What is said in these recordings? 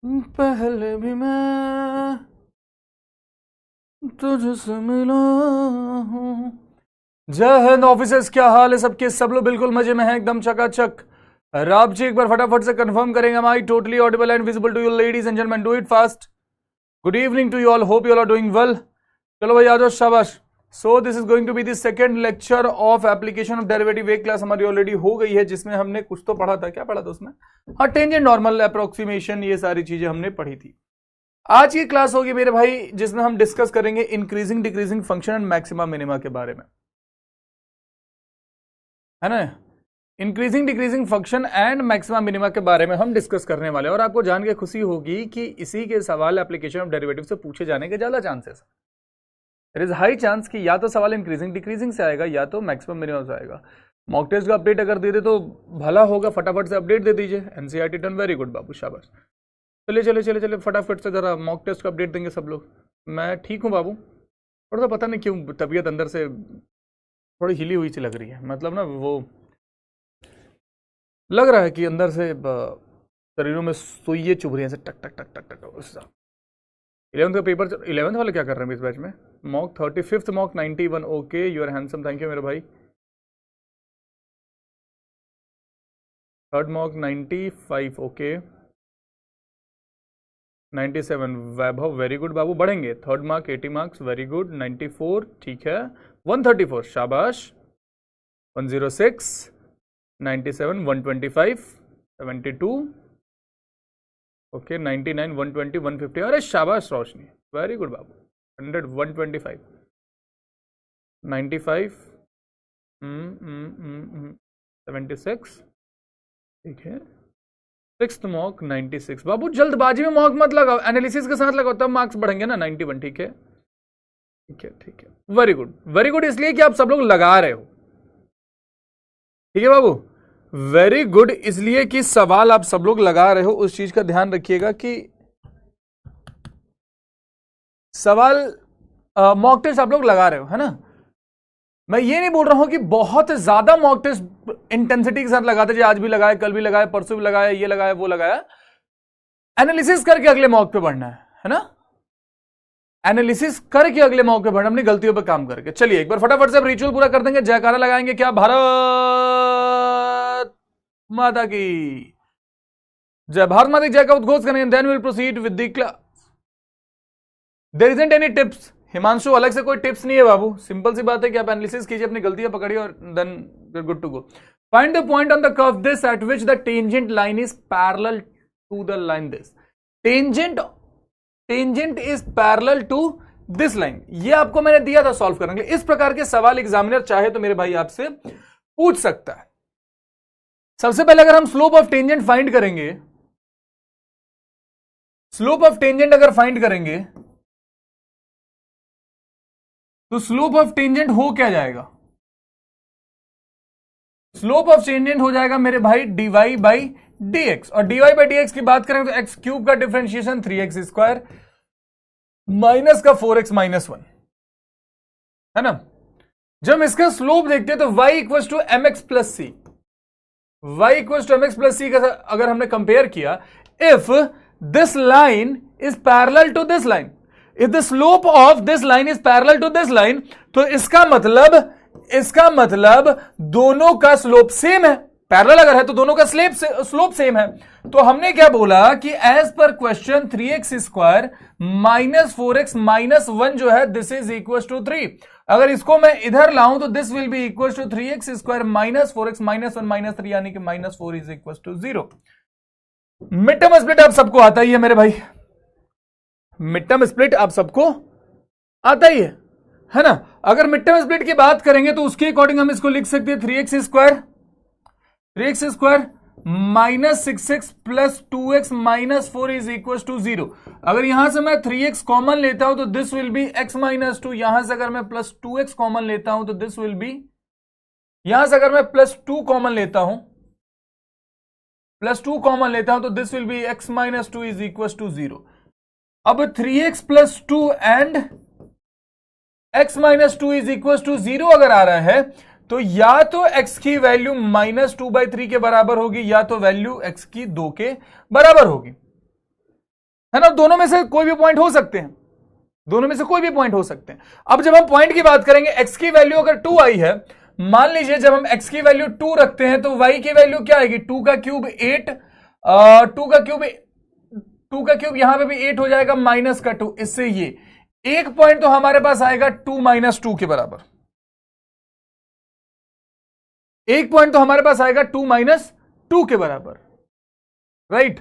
पहले भी मैं तुझसे मिला हूँ। जय हिंद ऑफिसर्स, क्या हाल है सबके? सब लोग बिल्कुल मजे में हैं, एकदम चकाचक। राब जी एक बार फटाफट से कंफर्म करेंगे, am I totally audible and visible to you ladies and gentlemen? Do it fast. Good evening to you all, hope you all are doing well. चलो भाई आ जाओ, शाबाश। So this is going to be the second lecture of application of derivative. एक class हमारी already हो गई है जिसमें हमने कुछ तो पढ़ा था। क्या पढ़ा था उसमें? हाँ, टेंजेंट, नॉर्मल, अप्रोक्सीमेशन, ये सारी चीजें हमने पढ़ी थी। आज की क्लास होगी मेरे भाई जिसमें हम डिस्कस करेंगे increasing decreasing function and maxima minima के बारे में, है ना। Increasing decreasing function and maxima minima के बारे में हम डिस्कस करने वाले हैं। और आपको जान के खुशी होगी कि इसी के सवाल एप्लीकेशन ऑफ डेरिवेटिव से पूछे जाने के ज्यादा chances. There is high chance कि या तो सवाल इंक्रीजिंग डिक्रीजिंग से आएगा या तो मैक्सिमम मिनिमम से आएगा। मॉक टेस्ट का अपडेट अगर दे दे तो भला होगा, फटाफट से अपडेट दे दीजिए। एनसीईआरटी डन, वेरी गुड बाबू, शाबाश। चलिए चलिए चलिए चलिए फटाफट से जरा मॉक टेस्ट का अपडेट देंगे सब लोग। मैं ठीक हूँ बाबू, थोड़ा सा पता नहीं क्यों तबीयत अंदर से थोड़ी हिली हुई सी लग रही है। मतलब ना वो लग रहा है कि अंदर से शरीरों में सुइये चुभ रही हैं, टक टक टक टक टक। उस 11th का पेपर, 11th वाले क्या कर रहे हैं इस बैच में? Mock 35th mock 91। Okay, you are handsome, thank you मेरे भाई। Third mock 95, okay. 97 Vaibhav, very good बाबू, बढ़ेंगे। Third mark 80 marks, very good. 94 ठीक है। 134 शाबाश। 106, 97, 125, 72 ओके। 99, 120, 150, अरे शाबाश रोशनी, वेरी गुड बाबू। 100, 125, 95, 76 ठीक है। 6th मॉक 96 बाबू, जल्दबाजी में मॉक मत लगाओ, एनालिसिस के साथ लगाओ, तब मार्क्स बढ़ेंगे ना। 91 ठीक है, ठीक है ठीक है, वेरी गुड वेरी गुड। इसलिए कि आप सब लोग लगा रहे हो, ठीक है बाबू, वेरी गुड। इसलिए कि सवाल आप सब लोग लगा रहे हो, उस चीज का ध्यान रखिएगा कि सवाल मॉक टेस्ट आप लोग लगा रहे हो, है ना। मैं ये नहीं बोल रहा हूं कि बहुत ज्यादा मॉक टेस्ट इंटेंसिटी के साथ लगाते जाए, आज भी लगाया, कल भी लगाया, परसों भी लगाया, ये लगाया, वो लगाया। एनालिसिस करके अगले मॉक पे बढ़ना है ना। एनालिसिस करके अगले मॉक पे बढ़ना, अपनी गलतियों पे काम करके। चलिए एक बार फटाफट से रिचुअल पूरा कर देंगे, जयकारा लगाएंगे। क्या भारत माता की जय, भारत माता की जय का उद्घोष करेंगे, then will proceed with the class. There isn't any tips. Himanshu, अलग से कोई टिप्स नहीं है बाबू, सिंपल सी बात है कि आप एनालिसिस कीजिए, अपनी गलतियां पकड़िए और then you are good to go. Find the point on the curve this at which the tangent line is parallel to the line this. Tangent is parallel to this line. ये आपको मैंने दिया था सॉल्व करने के लिए। इस प्रकार के सवाल एग्जामिनर चाहे तो मेरे भाई आपसे पूछ सकता है। सबसे पहले अगर हम स्लोप ऑफ टेंजेंट फाइंड करेंगे, स्लोप ऑफ टेंजेंट अगर फाइंड करेंगे तो स्लोप ऑफ टेंजेंट हो क्या जाएगा? स्लोप ऑफ टेंजेंट हो जाएगा मेरे भाई dy बाई dx। और dy बाई dx की बात करें तो एक्स क्यूब का डिफरेंशिएशन 3x स्क्वायर माइनस का 4x माइनस 1, है ना। जब हम इसका स्लोप देखते हैं तो y equal to mx plus c, y equal to mx plus c का अगर हमने कंपेयर किया, if this line is parallel to this line, if the slope of this line is parallel to this line, तो इसका मतलब दोनों का slope same है। पैरेलल अगर है तो दोनों का स्लोप सेम है। तो हमने क्या बोला कि as per question 3x square minus 4x minus 1 जो है दिस इज इक्वल टू 3। अगर इसको मैं इधर लाऊं तो this will be equal to 3x square minus 4x minus 1 minus 3, यानी कि minus 4 is equal to 0। Mid term split आप सबको आता ही है मेरे भाई, मिड टर्म स्प्लिट आप सबको आता ही है ना। अगर मिड टर्म स्प्लिट की बात करेंगे तो उसके अकॉर्डिंग हम इसको लिख सकते हैं 3x square minus 6x plus 2x minus 4 is equal to 0। अगर यहां से मैं 3x कॉमन लेता हूं तो this will be x minus 2। यहां से अगर मैं प्लस 2x कॉमन लेता हूं तो दिस विल बी, यहां से अगर मैं प्लस 2 कॉमन लेता हूं तो this will be x minus 2 is equal to 0। अब 3x plus 2 and x minus 2 is equal to 0 अगर आ रहा है तो या तो x की वैल्यू माइनस 2/3 के बराबर होगी या तो वैल्यू x की 2 के बराबर होगी। है ना, दोनों में से कोई भी पॉइंट हो सकते हैं, दोनों में से कोई भी पॉइंट हो सकते हैं। अब जब हम पॉइंट की बात करेंगे, x की वैल्यू अगर 2 आई है, मान लीजिए जब हम x की वैल्यू 2 रखते हैं तो y की वैल्यू क्या आएगी, 2 का क्यूब 8, 2 का क्यूब यहां पे भी 8 हो जाएगा, माइनस का 2, इससे ये एक पॉइंट तो हमारे पास आएगा 2 माइनस 2 के बराबर, एक पॉइंट तो हमारे पास आएगा 2 माइनस 2 के बराबर, राइट।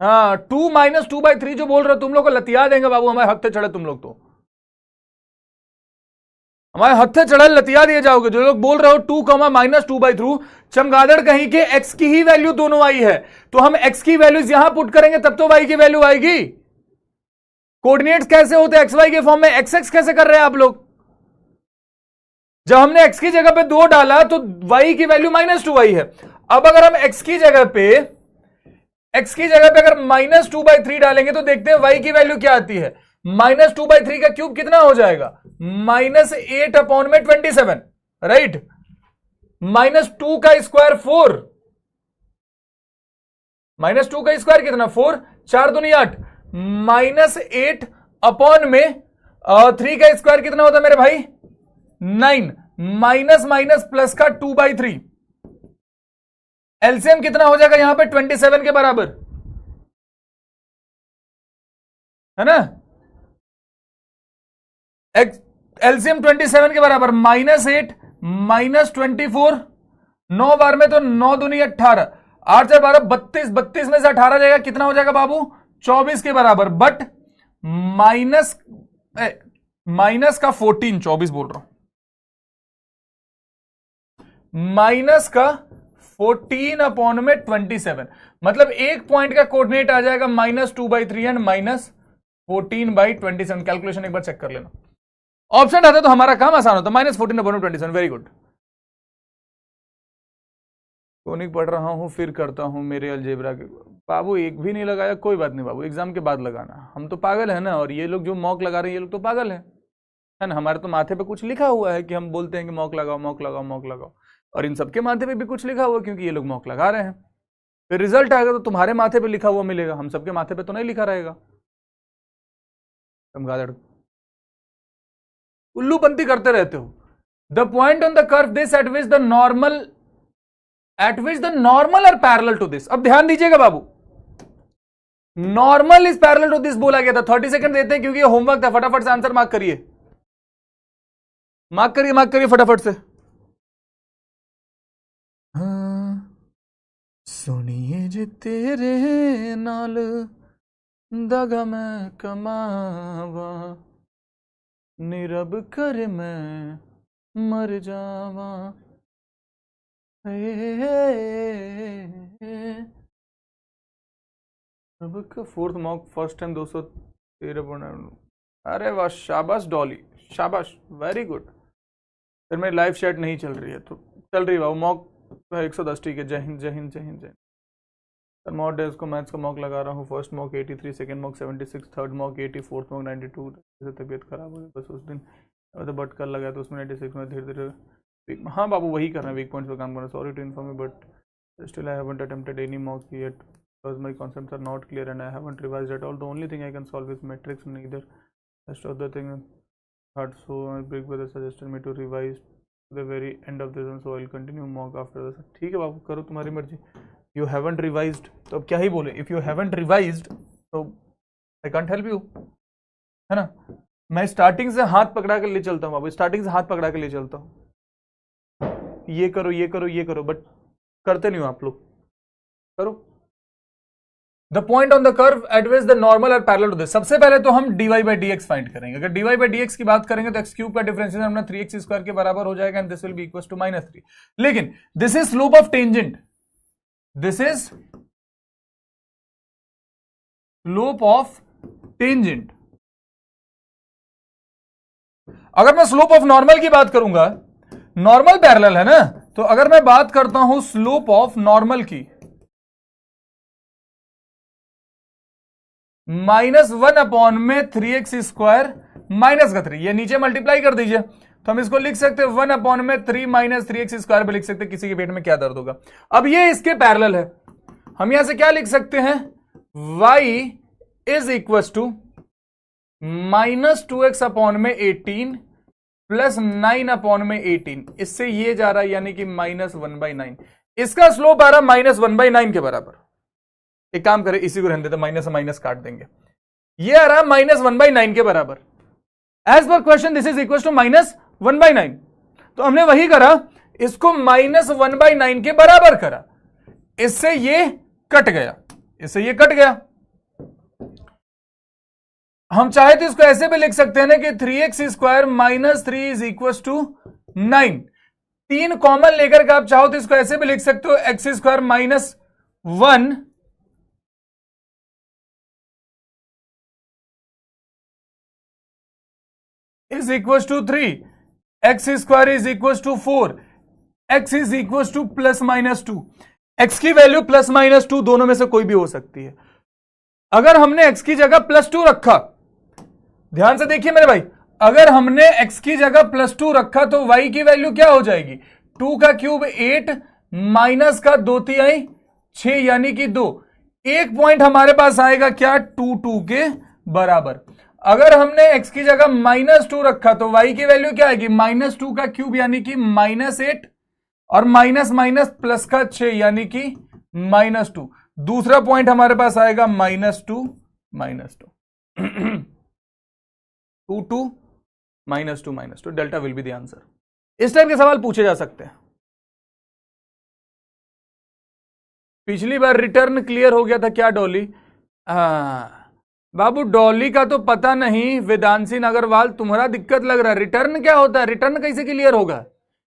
हाँ, 2 माइनस 2/3 जो बोल रहे हो तुम लोग को लतिया देंगे बाबू, हमारे हक से चढ़े तुम लोग, तो हमारे हद से चढ़ा लतिया दिए जाओगे। जो लोग बोल रहे हो 2 माइनस 2/3, चमगादड़ कहीं के x की ही वैल्यू दोनों आई है, तो हम x की वैल्यूज यहां पुट करेंगे तब तो y की वैल्यू आएगी। कोऑर्डिनेट्स कैसे होते हैं xy के फॉर्म में, x कैसे कर रहे हैं आप लोग। जब हमने x की जगह पे 2 डाला तो y की वैल्यू -2 आई है। अब अगर हम x की जगह पे अगर -2/3 डालेंगे तो देखते हैं y की वैल्यू क्या आती है। -2/3 का क्यूब कितना हो जाएगा, -8/27, राइट। -2 का स्क्वायर 4, -2 का स्क्वायर कितना 4, 4 दूनी 8, -8 अपॉन में 3 का स्क्वायर कितना होता है मेरे भाई 9, माइनस माइनस प्लस का 2/3, एलसीएम कितना हो जाएगा यहां पे 27 के बराबर, है ना। एलसीएम 27 के बराबर, -8 -24, 9 बार में तो 9 दूनी 18, 8 से 12 32, 32 में से 18 जाएगा, कितना हो जाएगा बाबू 24 के बराबर। बट माइनस का 14, 24 बोल रहा हूं, माइनस का 14 अपॉन में 27, मतलब एक पॉइंट का कोऑर्डिनेट आ जाएगा -2/3 एंड -14/27। कैलकुलेशन एक बार चेक कर लेना, ऑप्शन आता तो हमारा काम आसान होता, -14 अपॉन 27। Very good. कोनिक पढ़ रहा हूं फिर करता हूं मेरे अलजेब्रा के, बाबू एक भी नहीं लगाया, कोई बात नहीं बाबू, एग्जाम के बाद लगाना। हम तो पागल है ना, और ये लोग जो मॉक लगा रहे हैं ये लोग तो पागल है ना। हमारे तो माथे पे कुछ लिखा हुआ है कि हम बोलते हैं कि मॉक लगाओ मॉक लगाओ मॉक लगाओ, और इन सबके माथे पे भी कुछ लिखा हुआ क्योंकि ये लोग मॉक लगा रहे हैं। फिर रिजल्ट आएगा तो तुम्हारे माथे पे लिखा हुआ मिलेगा, हम सबके माथे पे तो नहीं लिखा रहेगा। चमगादड़ उल्लूपंती करते रहते हो। The point on the curve this at which the normal are parallel to this. अब ध्यान दीजिएगा बाबू, normal is parallel to this बोला गया था। 30 सेकंड देते हैं क्योंकि ये होमवर्क था, फटाफट से आंसर मार्क करिए, मार्क करिए फटाफट से। हाँ, सुनिए जे तेरे नाल दगा मैं कमावा, निरब कर मैं मर जावा। अब का 4th मॉक फर्स्ट टाइम 213। अरे वाह, शाबाश डॉली, शाबाश, वेरी गुड। फिर मेरी लाइव चैट नहीं चल रही है तो चल रही है बाबू, मॉक 110, ठीक है। जय हिंद जय हिंद जय हिंद जय। सर मॉक डेज को मैथ्स का मॉक लगा रहा हूँ। First mock 83, second mock 76, third mock 80, fourth mock 92। तबीयत खराब हो गई बस उस दिन, बट कल लगा तो उसमें 96 में धीरे धीरे। हाँ बाबू वही करना है, वीक पॉइंट्स पे काम करना। Sorry to inform you but still I haven't attempted any mock yet because my concepts are not clear and I haven't revised at all. The only thing I can solve is matrix, neither rest of the thing hard, so my big brother suggested me to revise to the very end of this one, so I'll continue mock after this। ठीक है बाबू, करो तुम्हारी मर्जी। You haven't revised तो अब क्या ही बोले, if you haven't revised तो I can't help you, है ना। मैं स्टार्टिंग से हाथ पकड़ा कर ले चलता हूँ बाबू, स्टार्टिंग से हाथ पकड़ा कर ले चलता हूँ, ये करो ये करो ये करो, बट करते नहीं हो आप लोग। करो। The point on the curve at which the normal are parallel to this. सबसे पहले तो हम dy by dx फाइंड करेंगे। अगर dy by dx की बात करेंगे तो x क्यूब का डिफरेंशिएशन अपना 3x स्क्वायर के बराबर हो जाएगा and this will be equal to -3। लेकिन this is slope of tangent, this is slope of tangent. अगर मैं स्लोप ऑफ नॉर्मल की बात करूंगा, नॉर्मल पैरेलल है ना, तो अगर मैं बात करता हूं स्लोप ऑफ नॉर्मल की, -1 अपॉन में 3x स्क्वायर माइनस का 3, ये नीचे मल्टीप्लाई कर दीजिए तो हम इसको लिख सकते हैं 1 अपॉन में 3 माइनस 3x स्क्वायर पे लिख सकते हैं। किसी के पेट में क्या दर्द होगा। अब ये इसके पैरेलल है, हम यहां से क्या लिख सकते हैं, y is equal to -2x upon में 18 प्लस 9 अपॉन में 18, इससे ये जा रहा है यानी कि -1/9। इसका स्लोप आ रहा -1/9 के बराबर। एक काम करें, इसी को रहने देते, माइनस माइनस काट देंगे, ये आ रहा है -1/9 के बराबर। As per question this is equal to -1/9, तो हमने वही करा, इसको -1/9 के बराबर करा, इससे ये कट गया, इससे ये कट गया। हम चाहे तो इसको ऐसे भी लिख सकते हैं ना कि 3x² - 3 is equal to 9। 3 common लेकर के आप चाहो तो इसको ऐसे भी लिख सकते हो, x² - 1 is equal to 3, x² is equal to 4, x is equal to +-2। x की वैल्यू +-2 दोनों में से कोई भी हो सकती है। अगर हमने x की जगह +2 रखा, ध्यान से देखिए मेरे भाई, अगर हमने x की जगह +2 रखा तो y की वैल्यू क्या हो जाएगी, 2 का क्यूब 8 माइनस का 2/3 6 यानी कि 2। एक पॉइंट हमारे पास आएगा क्या, 2 के बराबर। अगर हमने x की जगह -2 रखा तो y की वैल्यू क्या आएगी, -2 का क्यूब यानी कि -8 और माइनस माइनस प्लस का 6 यानी कि -2। दूसरा पॉइंट हमारे पास आएगा -2 2 -2 delta will be the answer. इस टाइप के सवाल पूछे जा सकते हैं। पिछली बार रिटर्न क्लियर हो गया था क्या डॉली? बाबू डॉली का तो पता नहीं, वेदांशी अग्रवाल तुम्हारा दिक्कत लग रहा है। रिटर्न क्या होता है, रिटर्न कैसे क्लियर होगा?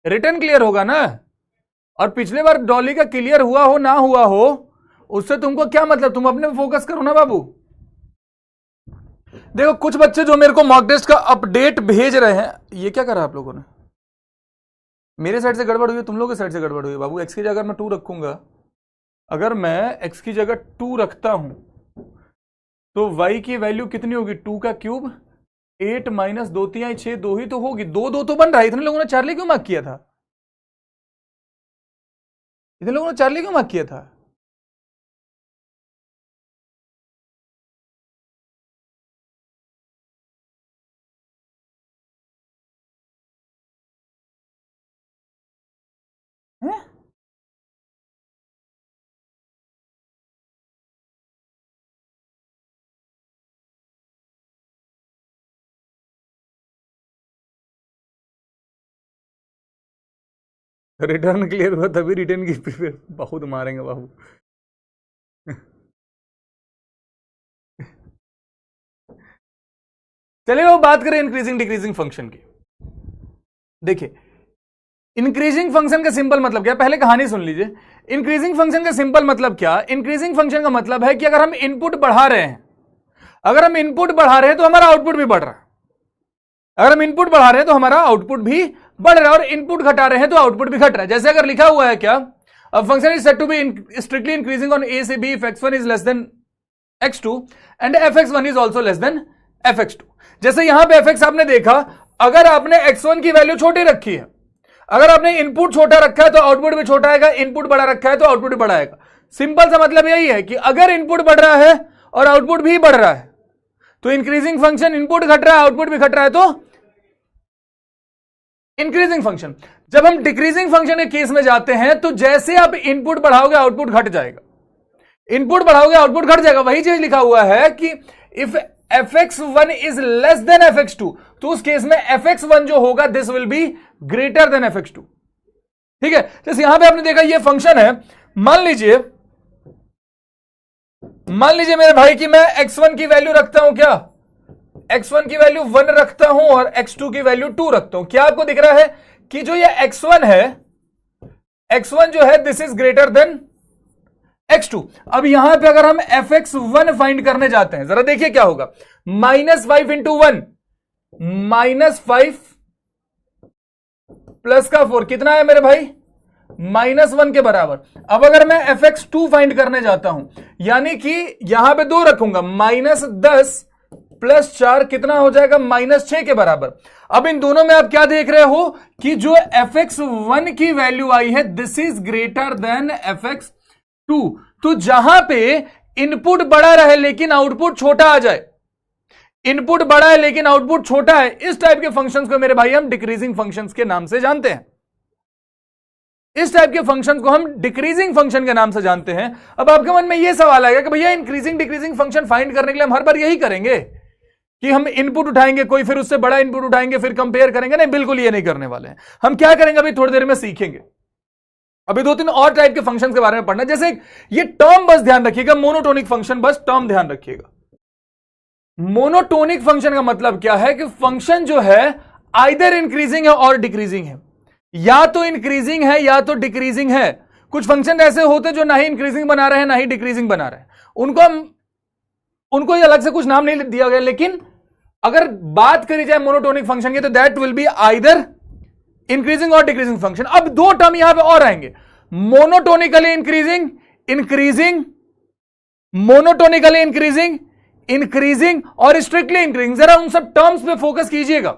रिटर्न क्लियर होगा ना। और पिछले बार डॉली का क्लियर हुआ हो ना हुआ हो उससे तुमको क्या मतलब, तुम अपने फोकस करो ना बाबू। देखो कुछ बच्चे जो मेरे को मॉक टेस्ट का अपडेट भेज रहे हैं, ये क्या करा आप लोगों ने? मेरे साइड से गड़बड़ हुई है, तुम लोगों की साइड से गड़बड़ हुई है बाबू। एक्स की जगह मैं 2 रखूंगा, अगर मैं एक्स की जगह 2 रखता हूं तो y की वैल्यू कितनी होगी, 2 का क्यूब 8 माइनस 2/3 6, 2 ही तो होगी। 2 तो बन रहा है। इतने लोगों ने चार्ली क्यों मार्क किया था? इतने लोगों ने चार्ली क्यों मार्क किया था? रिटर्न क्लियर हुआ तभी रिटर्न की प्रिपेयर बहुत मारेंगे बाबू। चलिए वो बात करें इंक्रीजिंग डिक्रीजिंग फंक्शन की। देखिए इंक्रीजिंग फंक्शन का सिंपल मतलब क्या, पहले कहानी सुन लीजिए। इंक्रीजिंग फंक्शन का सिंपल मतलब क्या, इंक्रीजिंग फंक्शन का मतलब है कि अगर हम इनपुट बढ़ा रहे हैं, अगर हम इनपुट बढ़ा रहे हैं तो हमारा आउटपुट भी बढ़ रहा है। अगर हम इनपुट बढ़ा रहे हैं तो हमारा आउटपुट भी बढ़ रहा है, और इनपुट घटा रहे हैं तो आउटपुट भी घट रहा है। जैसे अगर लिखा हुआ है क्या, a function is said to be strictly increasing on a से b if x1 is less than x2 and fx1 is also less than fx2। जैसे यहां पे fx आपने देखा, अगर आपने x1 की वैल्यू छोटी रखी है, अगर आपने इनपुट छोटा रखा है तो आउटपुट भी छोटा आएगा, इनपुट बड़ा रखा है तो आउटपुट भी बड़ा आएगा। सिंपल सा मतलब यही है कि अगर इनपुट बढ़ रहा है और आउटपुट भी बढ़ रहा है तो इंक्रीजिंग फंक्शन, इनपुट घट रहा है आउटपुट भी घट रहा है तो इंक्रीजिंग फंक्शन। जब हम डिक्रीजिंग फंक्शन के केस में जाते हैं तो जैसे आप इनपुट बढ़ाओगे आउटपुट घट जाएगा, इनपुट बढ़ाओगे आउटपुट घट जाएगा। वही चीज लिखा हुआ है कि if fx1 is less than fx2, तो उस केस में fx1 जो होगा this will be greater then fx2। ठीक है, जैसे यहां पे आपने देखा ये फंक्शन है, मान लीजिए मेरे भाई कि मैं x1 की वैल्यू रखता हूं, क्या x1 की वैल्यू 1 रखता हूं और x2 की वैल्यू 2 रखता हूं। क्या आपको दिख रहा है कि जो ये x1 है, x1 जो है this is greater then x2। अब यहां पे अगर हम fx1 फाइंड करने जाते हैं, जरा देखिए क्या होगा, -5 इंटू 1 -5 प्लस का 4 कितना है मेरे भाई, -1 के बराबर। अब अगर मैं fx2 फाइंड करने जाता हूं, यानी कि यहां पे 2 रखूंगा, -10 प्लस 4 कितना हो जाएगा, -6 के बराबर। अब इन दोनों में आप क्या देख रहे हो कि जो fx1 की वैल्यू आई है this is greater then fx2 2। तो जहां पे इनपुट बड़ा रहे लेकिन आउटपुट छोटा आ जाए, इनपुट बड़ा है लेकिन आउटपुट छोटा है, इस टाइप के फंक्शंस को मेरे भाई हम डिक्रीजिंग फंक्शंस के नाम से जानते हैं। इस टाइप के फंक्शन को हम डिक्रीजिंग फंक्शन के नाम से जानते हैं। अब आपके मन में यह सवाल आएगा कि भैया इंक्रीजिंग डिक्रीजिंग फंक्शन फाइंड करने के लिए हम हर बार यही करेंगे कि हम इनपुट उठाएंगे कोई, फिर उससे बड़ा इनपुट उठाएंगे, फिर कंपेयर करेंगे? नहीं, बिल्कुल ये नहीं करने वाले हैं। हम क्या करेंगे अभी थोड़ी देर में सीखेंगे। अभी 2-3 और टाइप के फंक्शन के बारे में पढ़ना, जैसे ये टर्म बस ध्यान रखिएगा, मोनोटोनिक फंक्शन, बस टर्म ध्यान रखिएगा। मोनोटोनिक फंक्शन का मतलब क्या है कि फंक्शन जो है आइदर इंक्रीजिंग है और डिक्रीजिंग है, या तो इंक्रीजिंग है या तो डिक्रीजिंग है। कुछ फंक्शन ऐसे होते जो ना ही इंक्रीजिंग बना रहे हैं ना ही डिक्रीजिंग बना रहे हैं, उनको ये अलग से कुछ नाम नहीं दिया गया, लेकिन अगर बात करी जाए मोनोटोनिक फंक्शन की तो that will be either increasing और डिक्रीजिंग फंक्शन। अब 2 टर्म यहां पे और आएंगे, monotonically increasing, increasing, monotonically increasing, increasing और स्ट्रिक्टली इंक्रीजिंग। जरा उन सब टर्म्स पे फोकस कीजिएगा,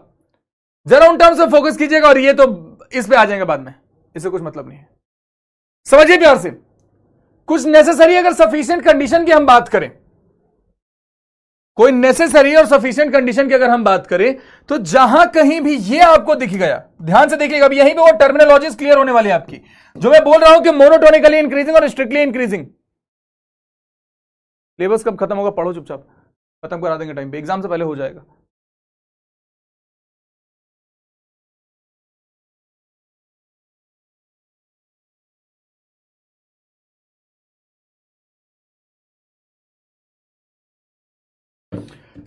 जरा उन टर्म्स पे फोकस कीजिएगा, और ये तो इस पे आ जाएंगे बाद में, इससे कुछ मतलब नहीं है। समझिए प्यार से, कुछ नेसेसरी अगर सफिशिएंट कंडीशन की हम बात करें, कोई नेसेसरी और सफिशिएंट कंडीशन की अगर हम बात करें, तो जहां कहीं भी ये आपको दिख गया, ध्यान से देखिएगा, अब यहीं पे वो टर्मिनोलॉजीज क्लियर होने वाली है आपकी, जो मैं बोल रहा हूं कि मोनोटोनिकली इंक्रीजिंग और स्ट्रिक्टली इंक्रीजिंग। सिलेबस कब खत्म होगा? पढ़ो चुपचाप, खत्म करा देंगे टाइम पे, एग्जाम से पहले हो जाएगा।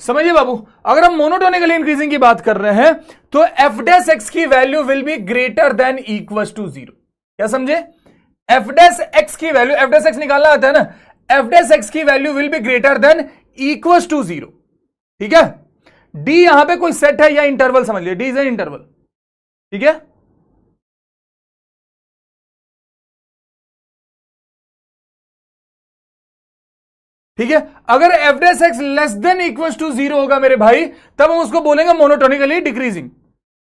समझिए बाबू, अगर हम मोनोटोनिकली इंक्रीजिंग की बात कर रहे हैं तो एफ डैश एक्स की value will be greater than equal to 0। क्या समझे? एफ डैश एक्स की वैल्यू, एफ डैश एक्स निकालना आता है ना, एफ डैश एक्स की value will be greater than equal to 0। ठीक है, डी यहां पे कोई सेट है या इंटरवल समझ लिया, डी इज एन इंटरवल। ठीक है, ठीक है, अगर F dash X less than equal to 0 होगा मेरे भाई, तब हम उसको बोलेंगे monotonically decreasing.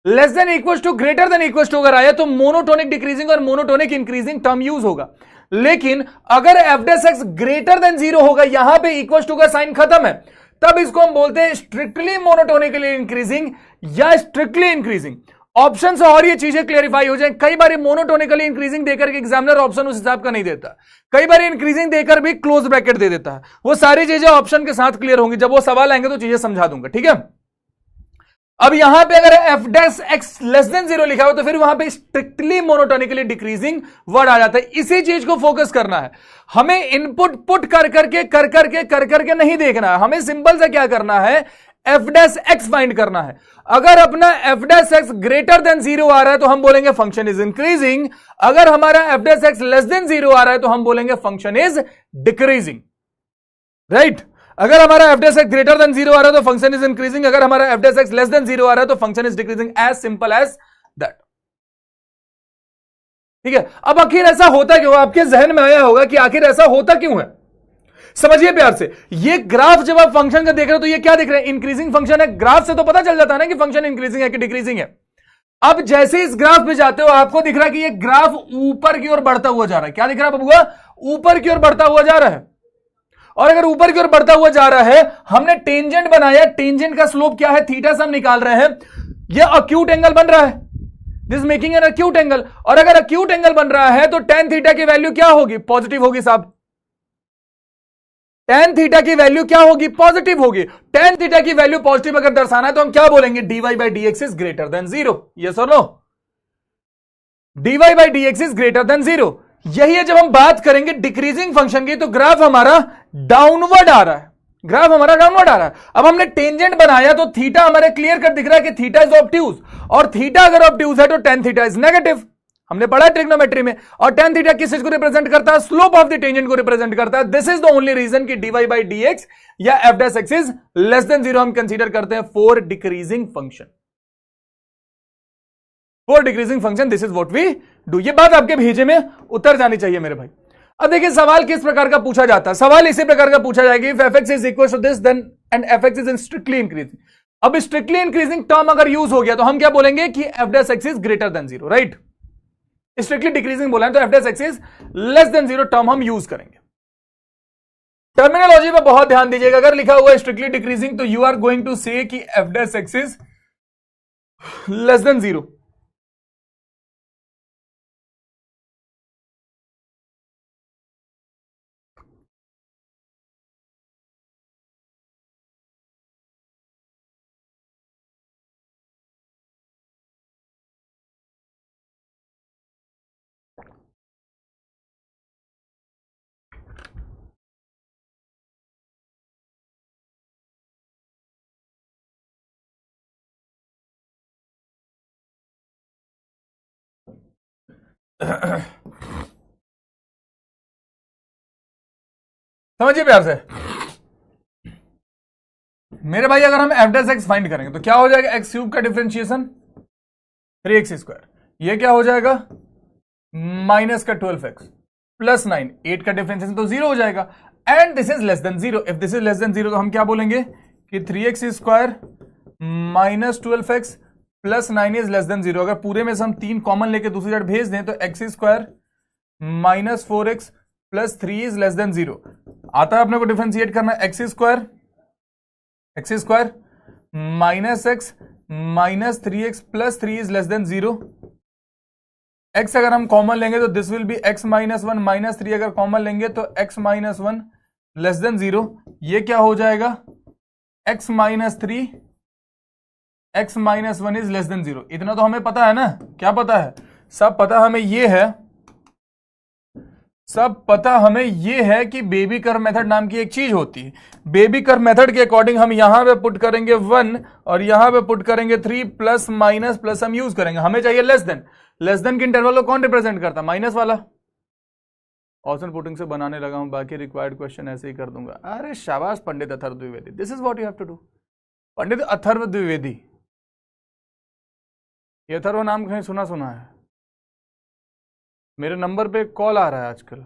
Less than equal to, greater than equal to अगर आया तो मोनोटोनिक डिक्रीजिंग और मोनोटोनिक इंक्रीजिंग टर्म यूज होगा। लेकिन अगर F dash X greater than 0 होगा, यहां पे इक्वल टू का साइन खत्म है, तब इसको हम बोलते हैं स्ट्रिक्टली मोनोटोनिकली इंक्रीजिंग या स्ट्रिक्टली इंक्रीजिंग। ऑप्शन से और ये चीजें क्लेरिफाई हो जाए। कई बार मोनोटोनिकली इंक्रीजिंग देकर के एग्जामिनर ऑप्शन उस हिसाब का नहीं देता, कई बार इंक्रीजिंग देकर भी क्लोज ब्रैकेट दे देता है। वो सारी चीजें ऑप्शन के साथ क्लियर होंगी, जब वो सवाल आएंगे तो चीजें समझा दूंगा। ठीक है, अब यहां पे अगर F dash X less than 0 लिखा हो तो फिर वहां पे स्ट्रिक्टली मोनोटोनिकली डिक्रीजिंग वर्ड आ जाता है। इसी चीज को फोकस करना है हमें, इनपुट पुट कर करके नहीं देखना है हमें, सिंपल से क्या करना है, एफ डैश एक्स फाइंड करना है। अगर अपना F dash X greater than 0 आ रहा है तो हम बोलेंगे फंक्शन इज इंक्रीजिंग, अगर हमारा F dash X less than 0 आ रहा है तो हम बोलेंगे फंक्शन इज डिक्रीजिंग। राइट, अगर हमारा F dash X greater than 0 आ रहा है तो फंक्शन इज इंक्रीजिंग, अगर हमारा F dash X less than 0 आ रहा है तो function is decreasing, as simple as that. ठीक है, अब आखिर ऐसा होता क्यों? आपके जहन में आया होगा कि आखिर ऐसा होता क्यों है। समझिए प्यार से, ये ग्राफ जब आप फंक्शन का देख रहे हो तो ये क्या देख रहे हैं, इंक्रीजिंग फंक्शन है। ग्राफ से तो पता चल जाता है ना कि फंक्शन इंक्रीजिंग है कि डिक्रीजिंग है। अब जैसे इस ग्राफ पे जाते हो आपको दिख रहा है कि ये ग्राफ ऊपर की ओर बढ़ता हुआ जा रहा है। क्या दिख रहा है बबुआ? ऊपर की ओर बढ़ता हुआ जा रहा है। और अगर ऊपर की ओर बढ़ता हुआ जा रहा है, हमने टेंजेंट बनाया, टेंजेंट का स्लोप क्या है, थीटा से हम निकाल रहे हैं, ये अक्यूट एंगल बन रहा है, this making an acute angle. और अगर अक्यूट एंगल बन रहा है तो टेन थीटा की वैल्यू क्या होगी, पॉजिटिव होगी साहब। टेन थीटा की वैल्यू क्या होगी, पॉजिटिव होगी। टेन थीटा की वैल्यू पॉजिटिव अगर दर्शाना है तो हम क्या बोलेंगे, dy by D x is greater than 0। Yes और no? dy by D x is greater than 0। यही है जब हम बात करेंगे डिक्रीजिंग फंक्शन की, तो ग्राफ हमारा डाउनवर्ड आ रहा है, ग्राफ हमारा डाउनवर्ड आ रहा है। अब हमने टेंजेंट बनाया तो थीटा हमारे क्लियर कर दिख रहा है कि थीटा इज ऑब्ट्यूज, और थीटा अगर ऑब्ट्यूज है तो टेन थीटा इज नेगेटिव। हमने पढ़ा ट्रिग्नोमेट्री में। और टेन थीटा किस चीज को रिप्रेजेंट करता है, स्लोप ऑफ द टेंजेंट को रिप्रेजेंट करता है। This is the only reason कि dy बाई डी एक्स या F dash x is less than 0 हम कंसीडर करते हैं for decreasing function, for decreasing function. This is what we do. ये बात आपके भेजे में उतर जानी चाहिए मेरे भाई। अब देखिए सवाल किस प्रकार का पूछा जाता है, सवाल इसी प्रकार का पूछा जाएगा, if F x is equal to this then and F x is in strictly increasing. अब स्ट्रिक्टली इंक्रीजिंग टर्म अगर यूज हो गया तो हम क्या बोलेंगे कि F dash x is greater than 0, right. Strictly decreasing बोला है तो F dash x is less than 0 term हम यूज करेंगे। टर्मिनोलॉजी पे बहुत ध्यान दीजिएगा, अगर लिखा हुआ है स्ट्रिक्टली डिक्रीजिंग तो यू आर गोइंग टू से कि F dash x is less than 0। समझिए प्यार से मेरे भाई, अगर हम एफ डैश एक्स फाइंड करेंगे तो क्या हो जाएगा, एक्स क्यूब का डिफरेंशिएशन 3x², ये क्या हो जाएगा माइनस का 12x प्लस 9, 8 का डिफरेंशिएशन तो 0 हो जाएगा। And this is less than 0, if this is less than 0 तो हम क्या बोलेंगे कि 3x² minus 12x plus 9 is less than 0। अगर पूरे में से हम 3 कॉमन लेके दूसरी साइड भेज दें तो x² minus 4x plus 3 is less than 0 आता है। अपने को डिफरेंशिएट करना है x² minus x minus 3x plus 3 is less than 0। x अगर हम कॉमन लेंगे तो this will be x minus 1 minus 3, अगर कॉमन लेंगे तो x माइनस 1 लेस देन 0। ये क्या हो जाएगा x minus 3 x minus 1 is less than 0। इतना तो हमें पता है ना, क्या पता है, सब पता हमें ये है, सब पता हमें ये है कि बेबी कर्व मेथड नाम की एक चीज होती है। बेबी कर्व मेथड के अकॉर्डिंग हम यहां पे पुट करेंगे 1 और यहां पे पुट करेंगे 3 प्लस माइनस प्लस हम यूज करेंगे। हमें चाहिए लेस देन, लेस देन के इंटरवल को कौन रिप्रेजेंट करता, माइनस वाला। ऑप्शन पुटिंग से बनाने लगा हूं, बाकी रिक्वायर्ड क्वेश्चन ऐसे ही कर दूंगा। अरे शाबाश Pandit Atharva Dwivedi, this is what you have to do. Pandit Atharva Dwivedi, ये अथर्व नाम कहीं सुना सुना है, मेरे नंबर पे कॉल आ रहा है आजकल,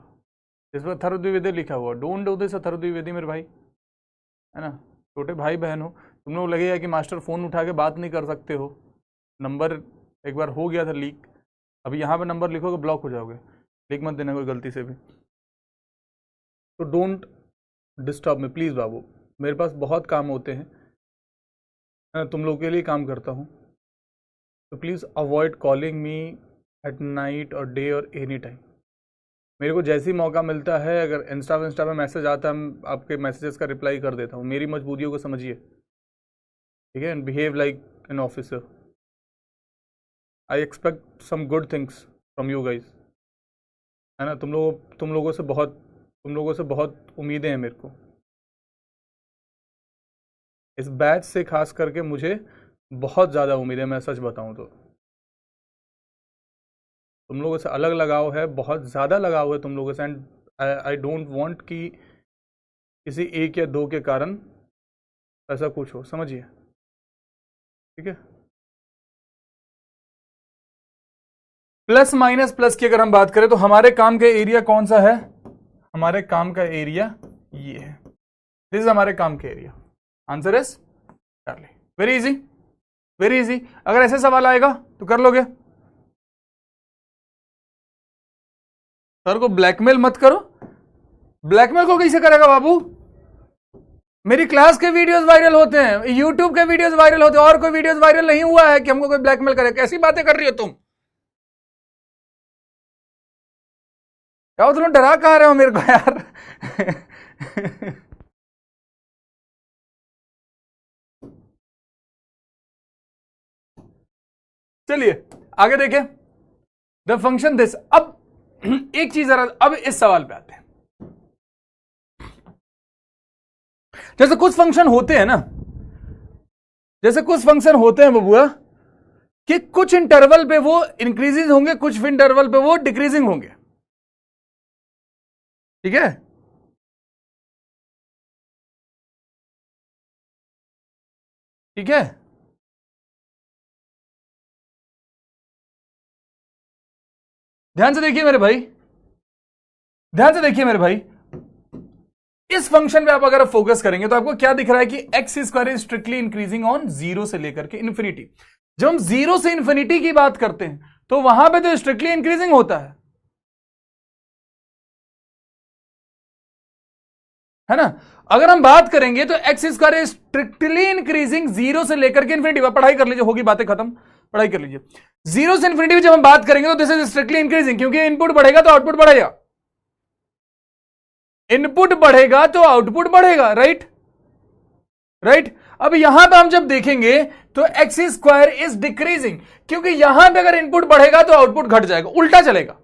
इस पर अथर्व द्विवेदी लिखा हुआ। Don't do this Atharva Dwivedi मेरे भाई, है ना, छोटे भाई बहन हो तुम लोग, लगेगा कि मास्टर फोन उठा के बात नहीं कर सकते हो। नंबर एक बार हो गया था लीक, अभी यहाँ पे नंबर लिखोगे ब्लॉक हो जाओगे, लीक मत देना कोई गलती से भी। तो डोंट डिस्टर्ब मी प्लीज़ बाबू, मेरे पास बहुत काम होते हैं, तुम लोग के लिए काम करता हूँ, तो please avoid calling me at night और डे और एनी टाइम। मेरे को जैसे ही मौका मिलता है, अगर इंस्टा पे मैसेज आता है, आपके मैसेजेस का रिप्लाई कर देता हूँ। मेरी मजबूरियों को समझिए, ठीक है, and behave like an officer. I expect some good things from you guys, है ना। तुम लोगों से बहुत उम्मीदें हैं मेरे को। इस बैच से खास करके मुझे बहुत ज़्यादा उम्मीद है, मैं सच बताऊं तो। तुम लोगों से अलग लगाव है, बहुत ज़्यादा लगाव है तुम लोगों से, एंड आई डोंट वांट कि किसी एक या दो के कारण ऐसा कुछ हो, समझिए, ठीक है। प्लस माइनस प्लस की अगर हम बात करें तो हमारे काम का एरिया कौन सा है, हमारे काम का एरिया ये है, दिस इज हमारे काम का area. Answer is Charlie. Very easy, very easy. अगर ऐसे सवाल आएगा तो कर लोगे। सर को ब्लैकमेल मत करो। ब्लैकमेल को कैसे करेगा बाबू, मेरी क्लास के वीडियोस वायरल होते हैं, यूट्यूब के वीडियोस वायरल होते हैं, और कोई वीडियोस वायरल नहीं हुआ है कि हमको कोई ब्लैकमेल करे। कैसी बातें कर रही हो तुम, क्या तुम डरा कहा रहे हो मेरे को यार। चलिए आगे देखें, द फंक्शन दिस। अब एक चीज जरा, अब इस सवाल पे आते हैं। जैसे कुछ फंक्शन होते हैं ना, जैसे कुछ फंक्शन होते हैं बबुआ, कि कुछ इंटरवल पे वो इंक्रीजिंग होंगे, कुछ इंटरवल पे वो डिक्रीजिंग होंगे, ठीक है। ठीक है, ध्यान से देखिए मेरे भाई, ध्यान से देखिए मेरे भाई। इस फंक्शन पे आप अगर फोकस करेंगे तो आपको क्या दिख रहा है कि x square is strictly increasing on 0 से लेकर के इन्फिनिटी। जब हम 0 से इन्फिनिटी की बात करते हैं तो वहां पे तो स्ट्रिक्टली इंक्रीजिंग होता है ना। अगर हम बात करेंगे तो x square is strictly increasing zero से लेकर के इन्फिनिटी, पढ़ाई कर लीजिए, होगी बातें खत्म, पढ़ाई कर लीजिए। जीरो से इन्फिनिटी जब हम बात करेंगे तो दिस इज स्ट्रिक्टली इंक्रीजिंग, क्योंकि इनपुट बढ़ेगा तो आउटपुट बढ़ेगा, इनपुट बढ़ेगा तो आउटपुट बढ़ेगा, राइट राइट। अब यहां पे हम जब देखेंगे तो एक्स स्क्वायर इज डिक्रीजिंग, क्योंकि यहां पे अगर इनपुट बढ़ेगा तो आउटपुट घट जाएगा, उल्टा चलेगा,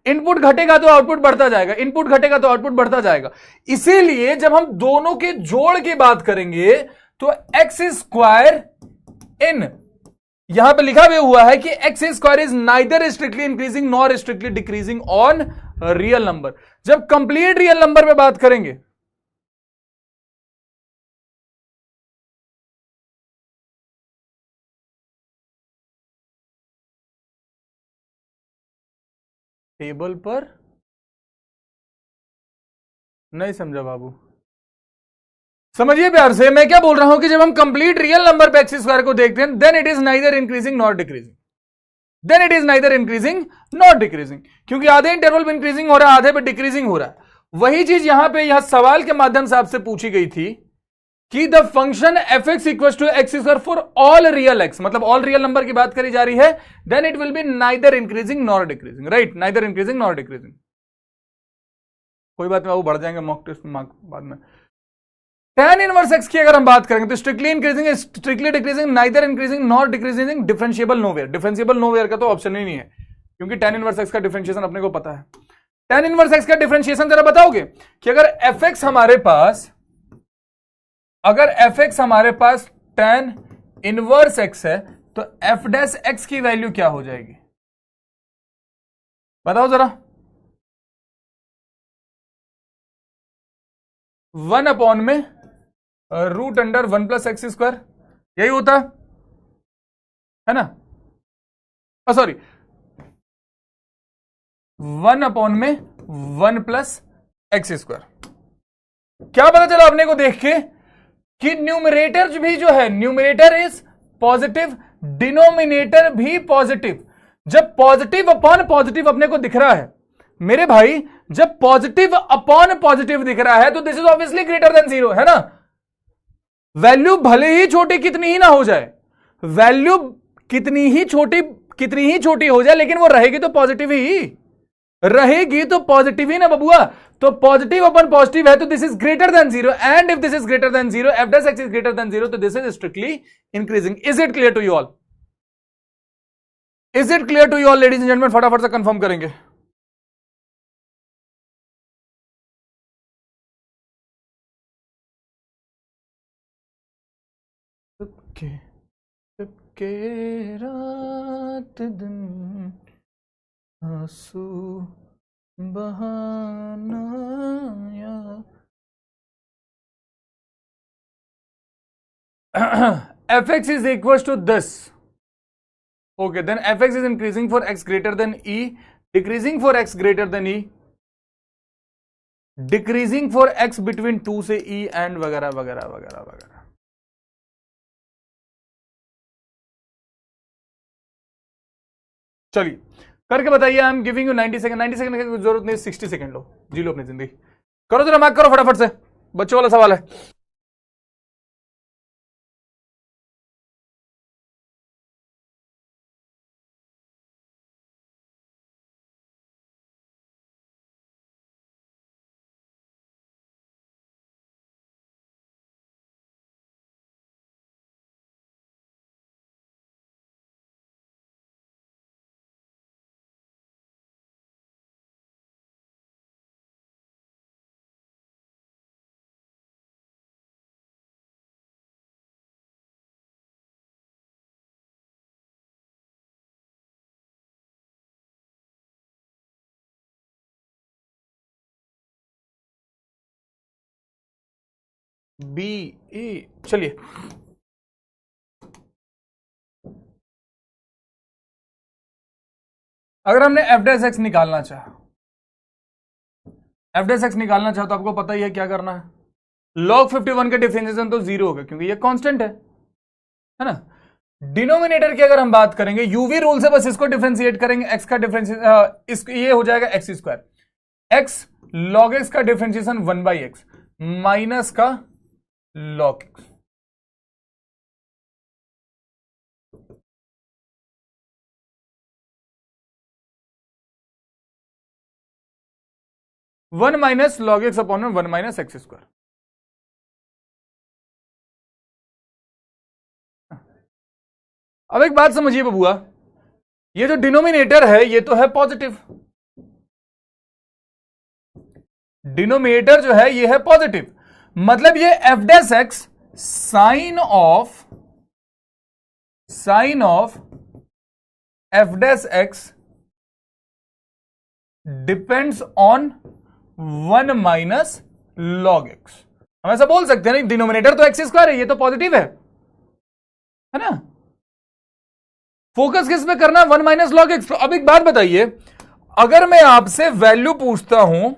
इनपुट घटेगा तो आउटपुट बढ़ता जाएगा, इनपुट घटेगा तो आउटपुट बढ़ता जाएगा। इसीलिए जब हम दोनों के जोड़ की बात करेंगे तो एक्स स्क्वायर इन, यहां पे लिखा भी हुआ है कि x square is neither strictly increasing nor strictly decreasing on real number. जब कंप्लीट रियल नंबर पे बात करेंगे टेबल पर, नहीं समझा बाबू, समझिए प्यार से, मैं क्या बोल रहा हूं कि जब हम कंप्लीट रियल नंबर पे एक्स स्क्वायर को देखते हैं then it is neither increasing not decreasing, then it is neither increasing not decreasing, क्योंकि आधे इंटरवल में इंक्रीजिंग हो रहा है, आधे पे डिक्रीजिंग हो रहा है। वही चीज यहां पे यह सवाल के माध्यम से आपसे पूछी गई थी कि the function F x equal to x square for all real X, मतलब ऑल रियल नंबर की बात करी जा रही है, then it will be neither increasing nor decreasing, right, neither increasing nor decreasing. कोई बात नहीं, वो बढ़ जाएंगे मॉक टेस्ट मार्क बाद में। tan इनवर्स एक्स की अगर हम बात करेंगे तो strictly increasing, strictly decreasing, neither increasing not decreasing, differentiable nowhere, differentiable nowhere का तो ऑप्शन ही नहीं है, क्योंकि tan इनवर्स एक्स का डिफरेंशिएशन अपने को पता है। tan इनवर्स एक्स का डिफरेंशिएशन जरा बताओगे कि अगर एफ एक्स हमारे पास, अगर एफ एक्स हमारे पास tan इनवर्स एक्स है तो एफ डैश एक्स की वैल्यू क्या हो जाएगी, बताओ जरा। 1 अपॉन में root under 1 plus X square, यही होता है ना, सॉरी 1 अपॉन में 1 प्लस एक्स स्क्वायर। क्या पता चला अपने को देख के कि न्यूमरेटर भी जो है, न्यूमरेटर इज पॉजिटिव, डिनोमिनेटर भी पॉजिटिव। जब पॉजिटिव अपॉन पॉजिटिव अपने को दिख रहा है मेरे भाई, जब पॉजिटिव अपॉन पॉजिटिव दिख रहा है तो this is obviously greater than zero, है ना। वैल्यू भले ही छोटी कितनी ही ना हो जाए, वैल्यू कितनी ही छोटी हो जाए, लेकिन वो रहेगी तो पॉजिटिव ही रहेगी, तो पॉजिटिव ही ना बबुआ। तो पॉजिटिव अपन पॉजिटिव है तो this is greater than zero, and if this is greater than zero, f dash x is greater than zero, तो this is strictly increasing. Is it clear to you all? Is it clear to you all ladies and gentleman? फटाफट से confirm करेंगे। के रात दिन आंसू बहाना या F x is equal to this, okay, then F x is increasing for X greater than E, decreasing for X greater than E, decreasing for X between 2 से ई, एंड वगैरह वगैरह वगैरह वगैरह। चलिए करके बताइए। आई am giving you 90 second, 90 second की जरूरत नहीं, 60 सेकंड लो, जी लो अपनी जिंदगी। करो जरा मार्क करो फटाफट से, बच्चों वाला सवाल है। बी ए, चलिए अगर हमने एफ डैश एक्स निकालना चाहा, एफ डैश एक्स निकालना चाहा तो आपको पता ही है क्या करना है। log 51 का डिफरेंशिएशन तो जीरो होगा क्योंकि ये कांस्टेंट है ना। डिनोमिनेटर की अगर हम बात करेंगे यूवी रूल से बस इसको डिफरेंशिएट करेंगे, एक्स का डिफरेंशिएशन ये हो जाएगा x square, x log x का डिफरेंशिएशन 1/x माइनस का log x. One minus log x upon 1 minus x square. अब एक बात समझिए बबुआ, ये जो डिनोमिनेटर है ये तो है पॉजिटिव, डिनोमिनेटर जो है ये है पॉजिटिव, मतलब ये F dash X sign of F dash X depends on 1 minus log X. हम ऐसा बोल सकते हैं ना, डिनोमिनेटर तो एक्स स्क्वायर है, ये तो पॉजिटिव है ना। फोकस किस पे करना है, 1 माइनस लॉग एक्स। अब एक बात बताइए, अगर मैं आपसे वैल्यू पूछता हूं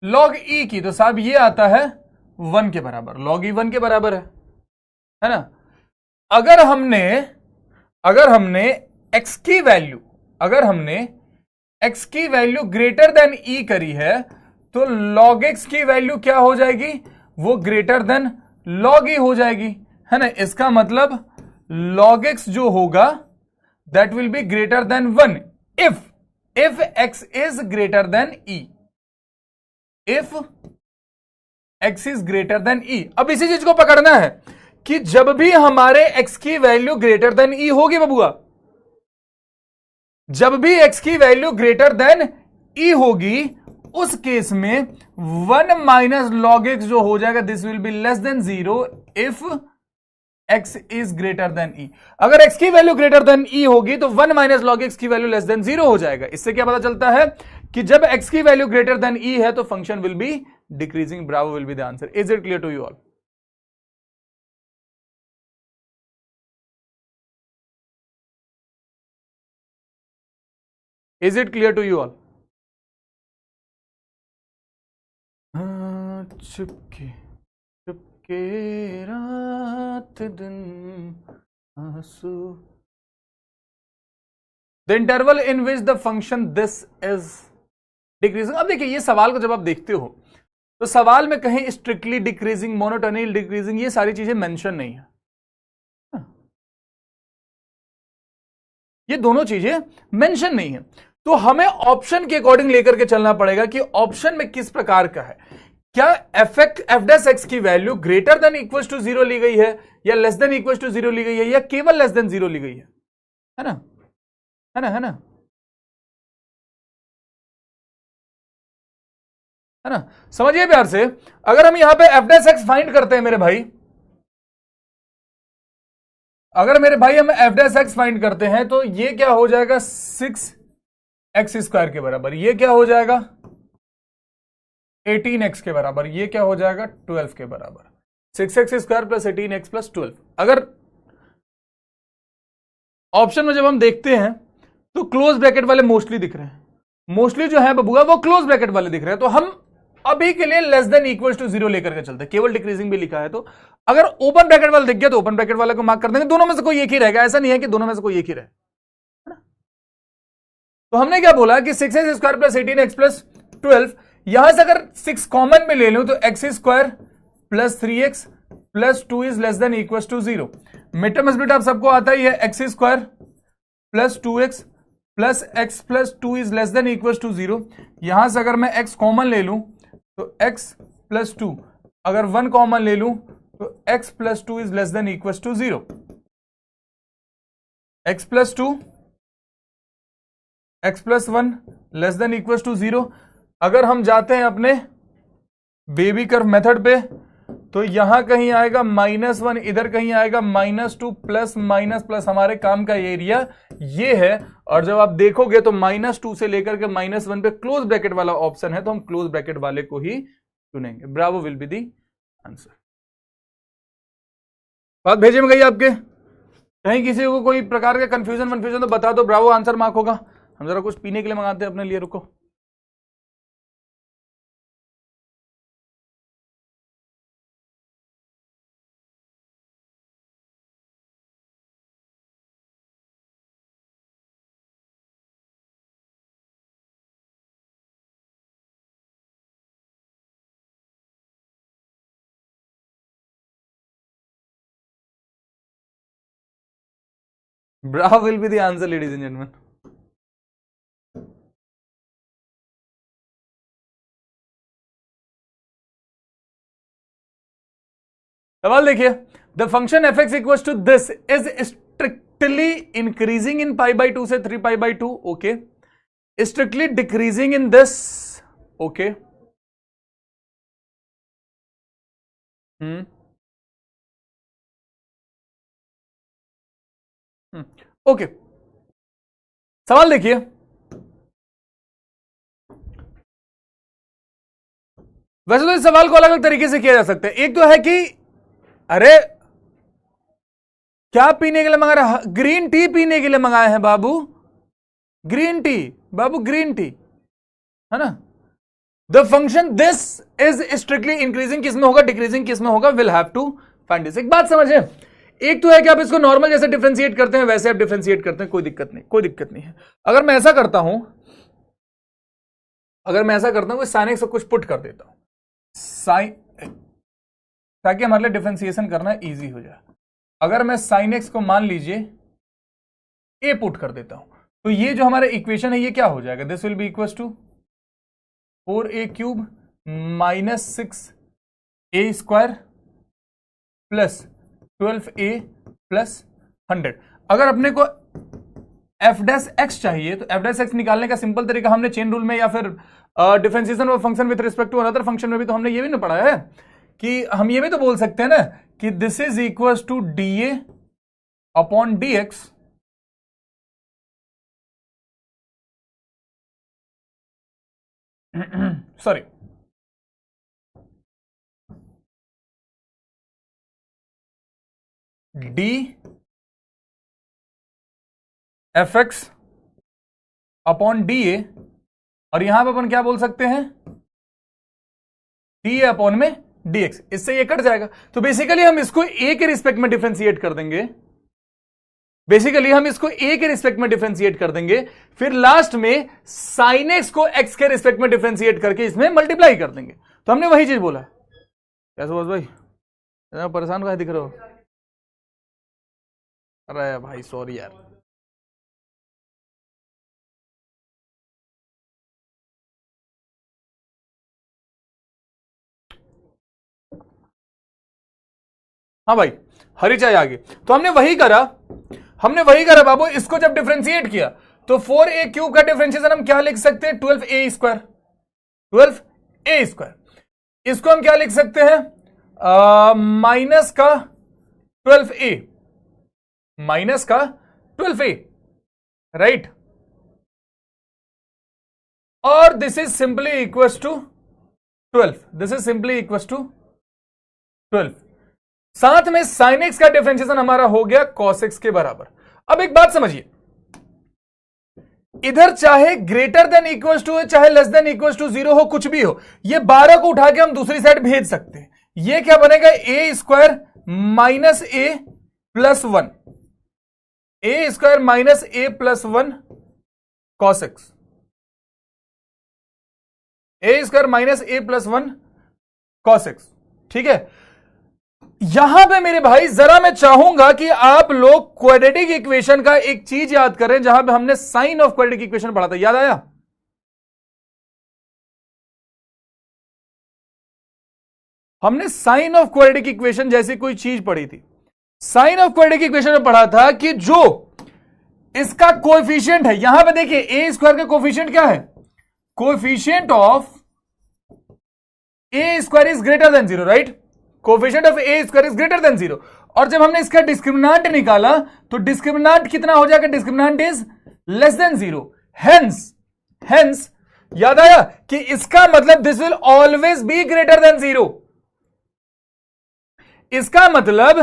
लॉग ई की, तो साहब ये आता है 1 के बराबर, लॉग ई 1 के बराबर है ना। अगर हमने एक्स की वैल्यू, अगर हमने एक्स की वैल्यू ग्रेटर देन ई करी है, तो लॉग एक्स की वैल्यू क्या हो जाएगी, वो ग्रेटर देन लॉग ई हो जाएगी, है ना। इसका मतलब लॉग एक्स जो होगा that will be greater than 1 if x is greater than e, if x is greater than e. अब इसी चीज को पकड़ना है कि जब भी हमारे एक्स की वैल्यू ग्रेटर देन ई होगी बबुआ, जब भी एक्स की वैल्यू ग्रेटर देन ई होगी, उस केस में 1 माइनस लॉग एक्स जो हो जाएगा this will be less than 0 if x is greater than e. अगर एक्स की वैल्यू ग्रेटर देन ई होगी तो 1 माइनस लॉग एक्स की वैल्यू लेस देन 0 हो जाएगा। इससे क्या पता चलता है कि जब एक्स की वैल्यू ग्रेटर देन ई है तो function will be decreasing. Bravo will be the answer. Is it clear to you all? Is it clear to you all? चुपके चुपके रात दिन आंसू, the interval in which the function this is decreasing. अब देखिए, ये सवाल को जब आप देखते हो तो सवाल में कहीं स्ट्रिक्टली डिक्रीजिंग, मोनोटोनली डिक्रीजिंग, ये सारी चीजें मेंशन नहीं है। ये दोनों चीजें मेंशन नहीं है, तो हमें ऑप्शन के अकॉर्डिंग लेकर के चलना पड़ेगा कि ऑप्शन में किस प्रकार का है। क्या एफ डैश एक्स की value greater than equal to 0 ली गई है, या लेस देन इक्वल टू 0 ली गई है, या केवल लेस देन 0 ली गई है ना, है ना, है ना, है ना। समझिए प्यार से, अगर हम यहां पे एफ डैश एक्स फाइंड करते हैं मेरे भाई, अगर मेरे भाई हम एफ डैश एक्स फाइंड करते हैं तो ये क्या हो जाएगा 6x स्क्वायर के बराबर, ये क्या हो जाएगा 18x के बराबर, ये क्या हो जाएगा 12 के बराबर। 6x square plus 18x plus 12। अगर ऑप्शन में जब हम देखते हैं तो क्लोज ब्रैकेट वाले मोस्टली दिख रहे हैं, मोस्टली जो है बबुआ वो क्लोज ब्रैकेट वाले दिख रहे हैं, तो हम अभी के लिए लेस देन इक्वल टू 0 लेकर के चलते हैं। केवल डिक्रीजिंग भी लिखा है तो अगर ओपन ब्रैकेट वाला दिख गया तो ओपन ब्रैकेट वाले को मार्क कर देंगे, दोनों में से कोई एक ही रहेगा, ऐसा नहीं है कि दोनों में से कोई एक ही रहे। तो हमने क्या बोला कि 6x square plus 18x plus 12, यहां से अगर 6 कॉमन में ले लूं तो x square plus 3x plus 2 is less than equal to 0। Mid term split आप सबको आता ही है, x square plus 2x plus x plus 2 is less than equal to 0। यहां से अगर मैं x कॉमन ले लूं तो x प्लस 2, अगर 1 कॉमन ले लूं तो x plus 2 is less than equal to 0। x plus 2, x plus 1 less than equal to 0। अगर हम जाते हैं अपने बेबी कर्व मेथड पे तो यहां कहीं आएगा -1, इधर कहीं आएगा -2, प्लस माइनस प्लस, हमारे काम का एरिया ये है। और जब आप देखोगे तो -2 से लेकर के -1 पे क्लोज ब्रैकेट वाला ऑप्शन है, तो हम क्लोज ब्रैकेट वाले को ही चुनेंगे। Bravo will be the answer. बात भेजे में गई आपके? कहीं किसी को कोई प्रकार का कंफ्यूजन तो बता दो, ब्रावो आंसर मार्क होगा। हम जरा कुछ पीने के लिए मंगाते हैं अपने लिए, रुको। ब्रा will be the answer ladies and gentleman. सवाल देखिए, the function F x equal to this is strictly increasing in pi by 2 से 3 pi by 2, okay, strictly decreasing in this, okay, okay. सवाल देखिए, वैसे तो इस सवाल को अलग अलग तरीके से किया जा सकता है। एक तो है कि अरे क्या पीने के लिए मंगा रहा, ग्रीन टी पीने के लिए मंगाए हैं बाबू, ग्रीन टी बाबू, ग्रीन टी, है ना। The function this is strictly increasing किस में होगा, डिक्रीजिंग किस में होगा, will have to find this. एक बात समझे, एक तो है कि आप इसको नॉर्मल जैसे डिफरेंशिएट करते हैं वैसे आप डिफरेंशिएट करते हैं, कोई दिक्कत नहीं, कोई दिक्कत नहीं है। अगर मैं ऐसा करता हूं, साइन एक्स को कुछ पुट कर देता हूं, साइन, ताकि हमारे लिए डिफरेंशिएशन करना इजी हो जाए। अगर मैं साइन एक्स को मान लीजिए ए पुट कर देता हूं, तो ये जो हमारा इक्वेशन है ये क्या हो जाएगा, this will be equal to 4a cube minus 6a square plus 12a plus 100। अगर अपने को एफ डैश एक्स चाहिए तो एफ डैश एक्स निकालने का सिंपल तरीका हमने चेन रूल में या फिर differentiation of function with respect to another function में भी तो हमने ये भी ना पढ़ा है कि हम ये भी तो बोल सकते हैं ना कि this is equal to d a upon d x sorry, d f x upon d a, और यहां पर अपन क्या बोल सकते हैं, डी ए अपॉन में डी एक्स, इससे ये कट जाएगा। तो बेसिकली हम इसको ए के रिस्पेक्ट में डिफरेंशिएट कर देंगे, फिर लास्ट में साइन एक्स को एक्स के रिस्पेक्ट में डिफरेंशिएट करके इसमें मल्टीप्लाई कर देंगे। तो हमने वही चीज बोला। क्या सुभाष भाई परेशान का दिख रहे हो? अरे भाई सॉरी यार, हाँ भाई हरी चाय आ गई। तो हमने वही करा बाबू, इसको जब डिफरेंशिएट किया तो 4a क्यूब का डिफरेंशिएशन हम क्या लिख सकते हैं, 12a स्क्वायर। इसको हम क्या लिख सकते हैं, माइनस का 12a, राइट, और this is simply equal to 12। साथ में साइन एक्स का डिफरेंशिएशन हमारा हो गया कॉस एक्स के बराबर। अब एक बात समझिए, इधर चाहे ग्रेटर देन इक्वल टू है, चाहे लेस देन इक्वल टू 0 हो, कुछ भी हो, ये 12 को उठा के हम दूसरी साइड भेज सकते हैं। ये क्या बनेगा, ए स्क्वायर माइनस ए प्लस 1, ए स्क्वायर माइनस ए प्लस 1 कॉस एक्स, ए स्क्वायर माइनस ए प्लस 1 कॉस एक्स। ठीक है, यहां पे मेरे भाई जरा मैं चाहूंगा कि आप लोग क्वाड्रेटिक इक्वेशन का एक चीज याद करें, जहां पे हमने साइन ऑफ क्वाड्रेटिक इक्वेशन पढ़ा था, याद आया? हमने साइन ऑफ क्वाड्रेटिक इक्वेशन जैसी कोई चीज पढ़ी थी। साइन ऑफ क्वाड्रेटिक इक्वेशन में पढ़ा था कि जो इसका कोएफिशिएंट है, यहां पे देखिए ए स्क्वायर का कोएफिशिएंट क्या है, coefficient of A square is greater than 0, right, coefficient of A square is greater than 0। और जब हमने इसका डिस्क्रिमिनेंट निकाला तो डिस्क्रिमिनेंट कितना हो जाएगा, discriminant is less than 0। Hence याद आया कि इसका मतलब this will always be greater than 0। इसका मतलब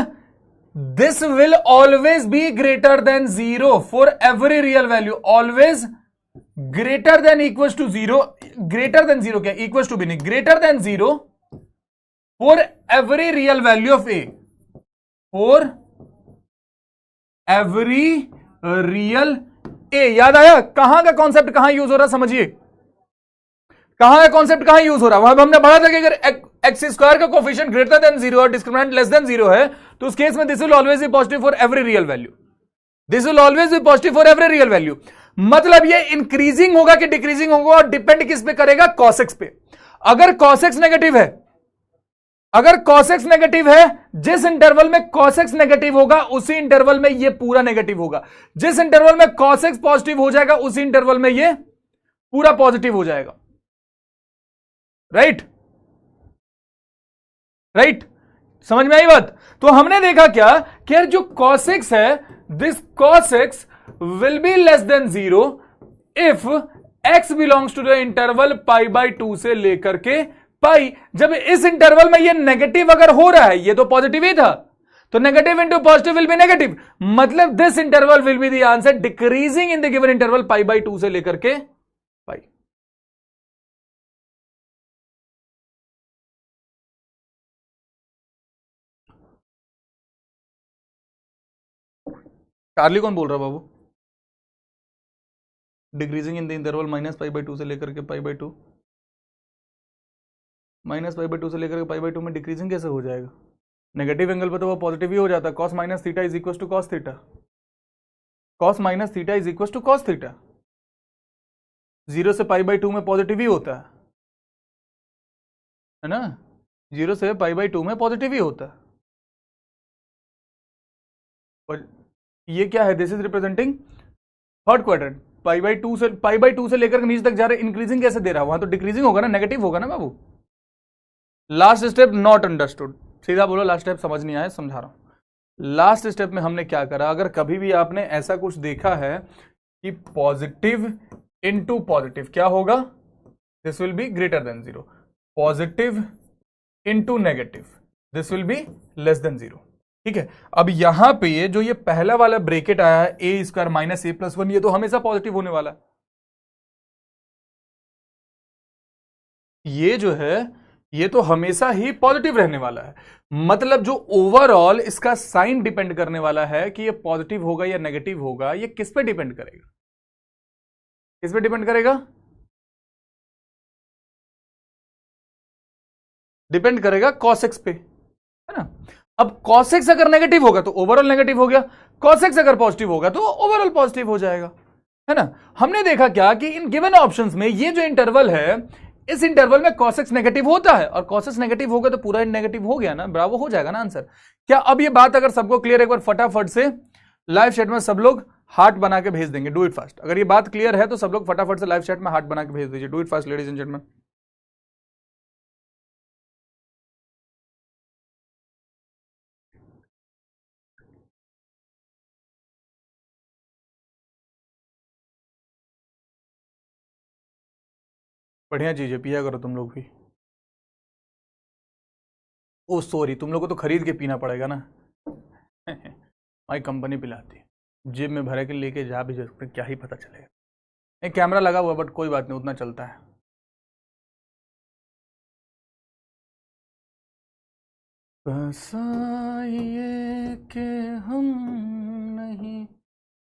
this will always be greater than 0 for every real value, always greater than equal to 0, greater than 0 क्या, इक्वल टू भी नहीं, greater than 0 for every real value of a, for every real a। याद आया कहां का concept कहां use हो रहा, समझिए कहां का कॉन्सेप्ट कहां यूज हो रहा। वहां हमने पढ़ा था कि अगर एक्स स्क्वायर का कोएफिशिएंट ग्रेटर देन 0 और डिस्क्रिमिनेंट लेस देन 0 है तो उस केस में this will always B positive for every real value. This will always B positive for every real value. मतलब ये इंक्रीजिंग होगा कि डिक्रीजिंग होगा और डिपेंड किस पे करेगा, cos x पे। अगर cos x नेगेटिव है, अगर cos x नेगेटिव है, जिस इंटरवल में cos x नेगेटिव होगा उसी इंटरवल में ये पूरा नेगेटिव होगा। जिस इंटरवल में cos x पॉजिटिव हो जाएगा उसी इंटरवल में ये पूरा पॉजिटिव हो जाएगा। राइट राइट, समझ में आई बात? तो हमने देखा क्या कि यार जो cos x है, this cos x will be less than 0 if x belongs to the interval pi by 2 से लेकर के पाई। जब इस इंटरवल में ये नेगेटिव अगर हो रहा है, ये तो पॉजिटिव ही था, तो negative into positive will be negative, मतलब this interval will be the answer decreasing in the given interval pi by 2 से लेकर के पाई। चार्ली कौन बोल रहा बाबू? Decreasing in the interval minus pi by 2 से लेकर के pi by 2, minus pi by 2 से लेकर के पाई बाई 2 में डिक्रीजिंग कैसे हो जाएगा? नेगेटिव एंगल पे तो वो पॉजिटिव ही हो जाता है। Cos minus theta is equal to cos theta, cos minus theta is equal to cos theta. 0 से पाई बाई 2 में पॉजिटिव ही होता है ना, 0 से पाई बाई 2 में पॉजिटिव ही होता है। और ये क्या है? This is representing third quadrant. Pi by 2 से लेकर नीचे तक जा रहे, इंक्रीजिंग कैसे दे रहा है? वहां तो डिक्रीजिंग होगा ना, नेगेटिव होगा ना बाबू। लास्ट स्टेप नॉट अंडरस्टूड, सीधा बोलो लास्ट स्टेप समझ नहीं आया, समझा रहा हूं। लास्ट स्टेप में हमने क्या करा, अगर कभी भी आपने ऐसा कुछ देखा है कि पॉजिटिव इनटू पॉजिटिव क्या होगा, this will be greater than 0, positive into negative this will be less than 0। ठीक है, अब यहां पे ये जो ये पहला वाला ब्रेकेट आया है ए स्क्वायर माइनस ए प्लस 1, ये तो हमेशा पॉजिटिव होने वाला है। ये जो है ये तो हमेशा ही पॉजिटिव रहने वाला है। मतलब जो ओवरऑल इसका साइन डिपेंड करने वाला है कि ये पॉजिटिव होगा या नेगेटिव होगा, ये किस पे डिपेंड करेगा? किस पे डिपेंड करेगा? डिपेंड करेगा cos x पे, है ना। अब cos x अगर नेगेटिव होगा तो ओवरऑल नेगेटिव हो गया, cos x अगर पॉजिटिव होगा तो ओवरऑल पॉजिटिव हो जाएगा, है ना। हमने देखा क्या कि इन गिवन ऑप्शंस में ये जो इंटरवल है, इस इंटरवल में cos x नेगेटिव होता है, और cos x नेगेटिव होगा तो पूरा नेगेटिव हो गया ना, ब्रावो हो जाएगा ना आंसर। क्या अब ये बात अगर सबको क्लियर, एक बार फटाफट से लाइव चैट में सब लोग हार्ट बना के भेज देंगे, डू इट फास्ट। अगर ये बात क्लियर है तो सब लोग फटाफट से लाइव चैट में हार्ट बना के भेज दीजिए, do it fast ladies and gentleman. बढ़िया चीज है, पिया करो तुम लोग भी। ओ सॉरी, तुम लोग को तो खरीद के पीना पड़ेगा ना। भाई कंपनी पिलाती है, जेब में भरे के लेके जा भी सकते, क्या ही पता चलेगा। एक कैमरा लगा हुआ बट कोई बात नहीं, उतना चलता है। ये कि हम नहीं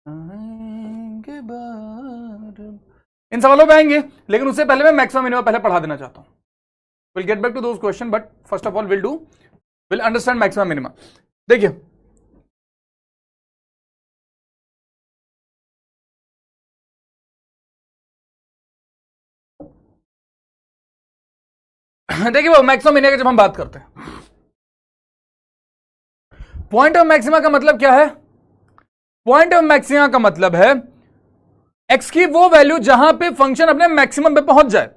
आएंगे बार, इन सवालों पे आएंगे, लेकिन उससे पहले मैं मैक्सिमम मिनिमम पहले पढ़ा देना चाहता हूं। Will get back to those question, but first of all will understand maximum minimum. देखिए देखिए वो मैक्सिमम मिनिमम की जब हम बात करते हैं, पॉइंट ऑफ मैक्सिमा का मतलब क्या है? पॉइंट ऑफ मैक्सिमा का मतलब है एक्स की वो वैल्यू जहां पे फंक्शन अपने मैक्सिमम पे पहुंच जाए,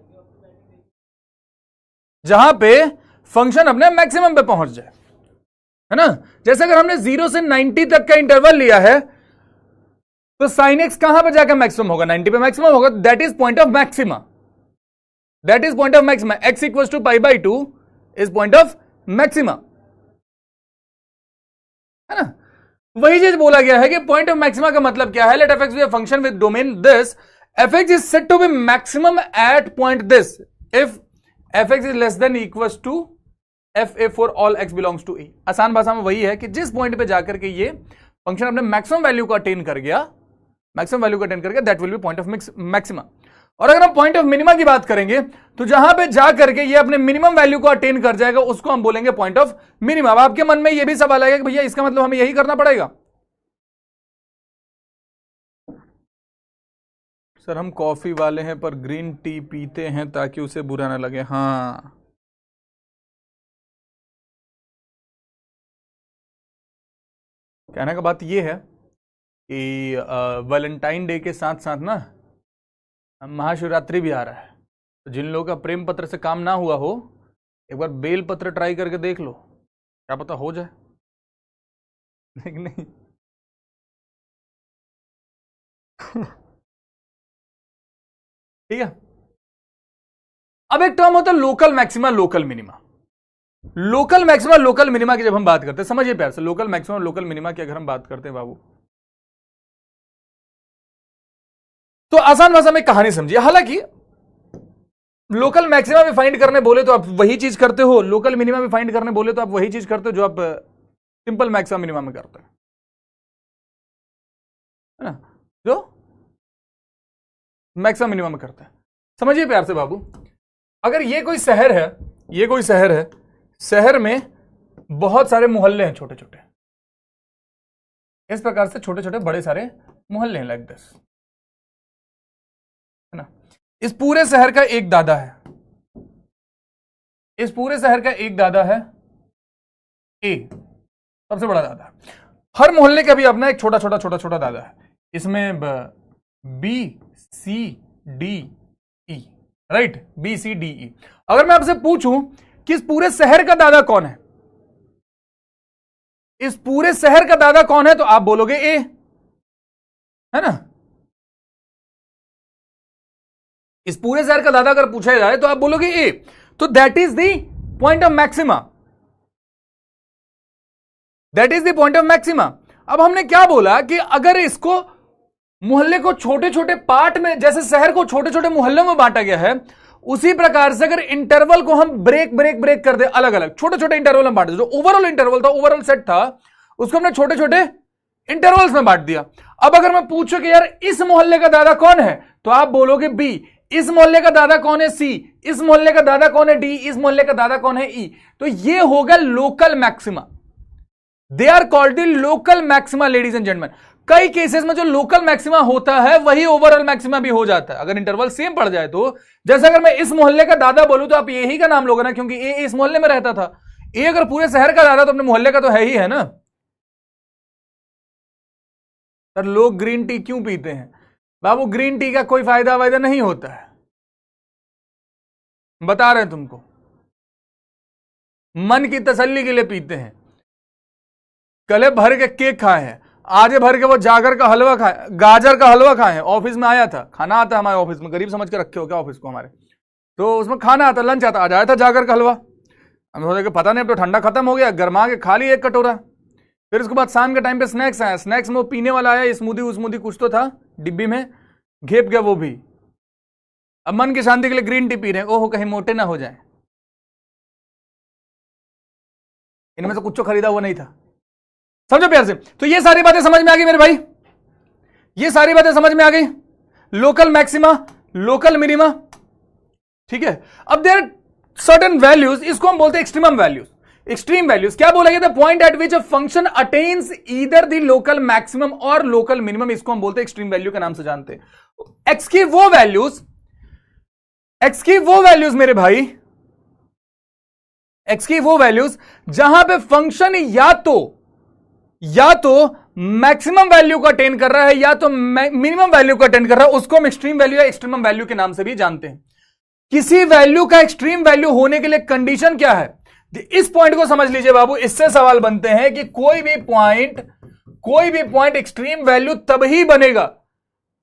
जहां पे फंक्शन अपने मैक्सिमम पे पहुंच जाए, है ना। जैसे अगर हमने 0 से 90 तक का इंटरवल लिया है तो साइन एक्स कहां पे जाकर मैक्सिमम होगा? 90 पे मैक्सिमम होगा। That is point of maxima, that is point of maxima. X equal to pi by 2 is point of maxima, है ना। वही चीज बोला गया है कि पॉइंट ऑफ मैक्सिमा का मतलब क्या है? Let f x be a function with domain this, f x is said to be maximum at point this if F x is less than equal to f a for all x belongs to a. आसान भाषा में वही है कि जिस point पे जाकर के ये फंक्शन अपने मैक्सिमम वैल्यू को अटेन कर गया, मैक्सिमम वैल्यू को अटेन कर गया, that will B point of maxima. और अगर हम पॉइंट ऑफ मिनिमा की बात करेंगे तो जहां पे जा करके ये अपने मिनिमम वैल्यू को अटेन कर जाएगा उसको हम बोलेंगे पॉइंट ऑफ मिनिमा। अब आपके मन में ये भी सवाल आएगा कि भैया इसका मतलब हमें यही करना पड़ेगा? सर हम कॉफी वाले हैं पर ग्रीन टी पीते हैं ताकि उसे बुरा ना लगे। हाँ, कहने का बात ये है कि वैलेंटाइन डे के साथ साथ ना महाशिवरात्रि भी आ रहा है, तो जिन लोगों का प्रेम पत्र से काम ना हुआ हो, एक बार बेल पत्र ट्राई करके देख लो, क्या पता हो जाए। नहीं ठीक है। अब एक टर्म होता है local maxima local minima. Local maxima local minima की जब हम बात करते हैं, समझिए प्यार से, लोकल मैक्सिमा लोकल मिनिमा की अगर हम बात करते हैं बाबू, तो आसान भाषा में कहानी समझिए। हालांकि लोकल मैक्सिमा भी फाइंड करने बोले तो आप वही चीज करते हो, लोकल मिनिमा भी फाइंड करने बोले तो आप वही चीज करते हो जो आप सिंपल मैक्सिमा मिनिमा में करते हैं, है ना, जो मैक्सिमा मिनिमा में करते हैं। समझिए प्यार से बाबू, अगर ये कोई शहर है, ये कोई शहर है, शहर में बहुत सारे मोहल्ले हैं छोटे छोटे, इस प्रकार से छोटे छोटे बड़े सारे मोहल्ले हैं, लाइक दिस, है ना। इस पूरे शहर का एक दादा है, इस पूरे शहर का एक दादा है ए, सबसे बड़ा दादा। हर मोहल्ले का भी अपना एक छोटा छोटा छोटा छोटा दादा है, इसमें B C D E, right, B C D E. अगर मैं आपसे पूछूं कि इस पूरे शहर का दादा कौन है, इस पूरे शहर का दादा कौन है, तो आप बोलोगे ए, है ना। इस पूरे शहर का दादा अगर पूछा जाए तो आप बोलोगे ए, तो that is the point of maxima, that is the point of maxima. अब हमने क्या बोला कि अगर इसको मोहल्ले को छोटे छोटे पार्ट में, जैसे शहर को छोटे छोटे मोहल्लों में बांटा गया है, उसी प्रकार से अगर इंटरवल को हम ब्रेक ब्रेक ब्रेक कर दे, अलग अलग छोटे छोटे इंटरवल में बांट दे, जो ओवरऑल इंटरवल था, ओवरऑल सेट था, उसको हमने छोटे छोटे इंटरवल्स में बांट दिया। अब अगर मैं पूछूं कि यार इस मोहल्ले का दादा कौन है, तो आप बोलोगे बी, इस मोहल्ले का दादा कौन है सी, इस मोहल्ले का दादा कौन है डी, इस मोहल्ले का दादा कौन है ई। तो ये होगा local maxima, they are called the local maxima ladies and gentleman. कई केसेस में जो लोकल मैक्सिमा होता है वही ओवरऑल मैक्सिमा भी हो जाता है, अगर इंटरवल सेम पड़ जाए तो। जैसे अगर मैं इस मोहल्ले का दादा बोलूं तो आप ए ही का नाम लोगे ना, क्योंकि ए इस मोहल्ले में रहता था। ए अगर पूरे शहर का दादा तो अपने मोहल्ले का तो है ही, है ना। सर लोग ग्रीन टी क्यों पीते हैं? बाबू ग्रीन टी का कोई फायदा वायदा नहीं होता है, बता रहे हैं तुमको, मन की तसल्ली के लिए पीते हैं। कल भर के केक खाए हैं, आज भर के वो जागर का हलवा खाए, गाजर का हलवा खाए हैं। ऑफिस में आया था, खाना आता है हमारे ऑफिस में, गरीब समझ के रखे हो क्या ऑफिस को हमारे, तो उसमें खाना आता, लंच आता, आज आया था जागर का हलवा। हम सोचे कि पता नहीं अब तो ठंडा खत्म हो गया, गरमा के खा लिया एक कटोरा। फिर उसके बाद शाम के टाइम पे स्नैक्स आया, स्नैक्स में वो पीने वाला आया, स्मूदी उसमूदी कुछ तो था डिब्बी में, घेप गया वो भी। अब मन की शांति के लिए ग्रीन टी पी रहे हैं, ओहो कहीं मोटे ना हो जाए। इनमें से कुछ तो खरीदा हुआ नहीं था, समझो प्यार से। तो ये सारी बातें समझ में आ गई मेरे भाई, ये सारी बातें समझ में आ गई, लोकल मैक्सिमा लोकल मिनिमा, ठीक है। अब देयर सर्टेन वैल्यूज, इसको हम बोलते हैं एक्सट्रीमम वैल्यूज। एक्सट्रीम वैल्यूज क्या बोला गया था? Point eight which a function attains either the local maximum और लोकल मिनिमम, इसको हम बोलते हैं एक्सट्रीम वैल्यू के नाम से जानते हैं। एक्स की वो वैल्यूज, एक्स की वो वैल्यूज मेरे भाई, एक्स की वो वैल्यूज जहां पे फंक्शन या तो मैक्सिमम वैल्यू को अटेन कर रहा है या तो मिनिमम वैल्यू को अटेन कर रहा है, उसको हम एक्सट्रीम वैल्यू या एक्सट्रीमम वैल्यू के नाम से भी जानते हैं। किसी वैल्यू का एक्सट्रीम वैल्यू होने के लिए कंडीशन क्या है? इस पॉइंट को समझ लीजिए बाबू, इससे सवाल बनते हैं कि कोई भी पॉइंट एक्सट्रीम वैल्यू तब ही बनेगा,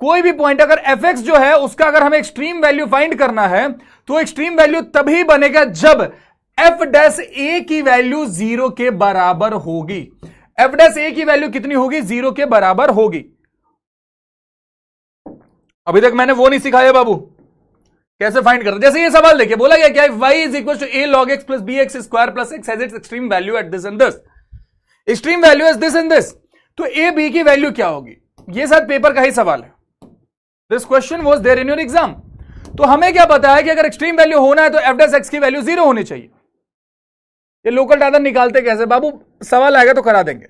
कोई भी पॉइंट अगर fx जो है उसका अगर हमें एक्सट्रीम वैल्यू फाइंड करना है तो एक्सट्रीम वैल्यू तभी बनेगा जब f डैश a की वैल्यू 0 के बराबर होगी। f डैश a की वैल्यू कितनी होगी? 0 के बराबर होगी। अभी तक मैंने वो नहीं सिखाया बाबू कैसे फाइंड करते। जैसे ये सवाल देखिए, बोला गया क्या? y is equal to a log x plus bx square plus x has its extreme value at this and this, extreme value is this and this, तो a b की वैल्यू क्या होगी? ये शायद पेपर का ही सवाल है, this question was there in your exam. तो हमें क्या पता है कि अगर एक्सट्रीम वैल्यू होना है तो f डैश x की वैल्यू 0 होनी चाहिए। ये लोकल डाटा निकालते कैसे बाबू? सवाल आएगा तो करा देंगे।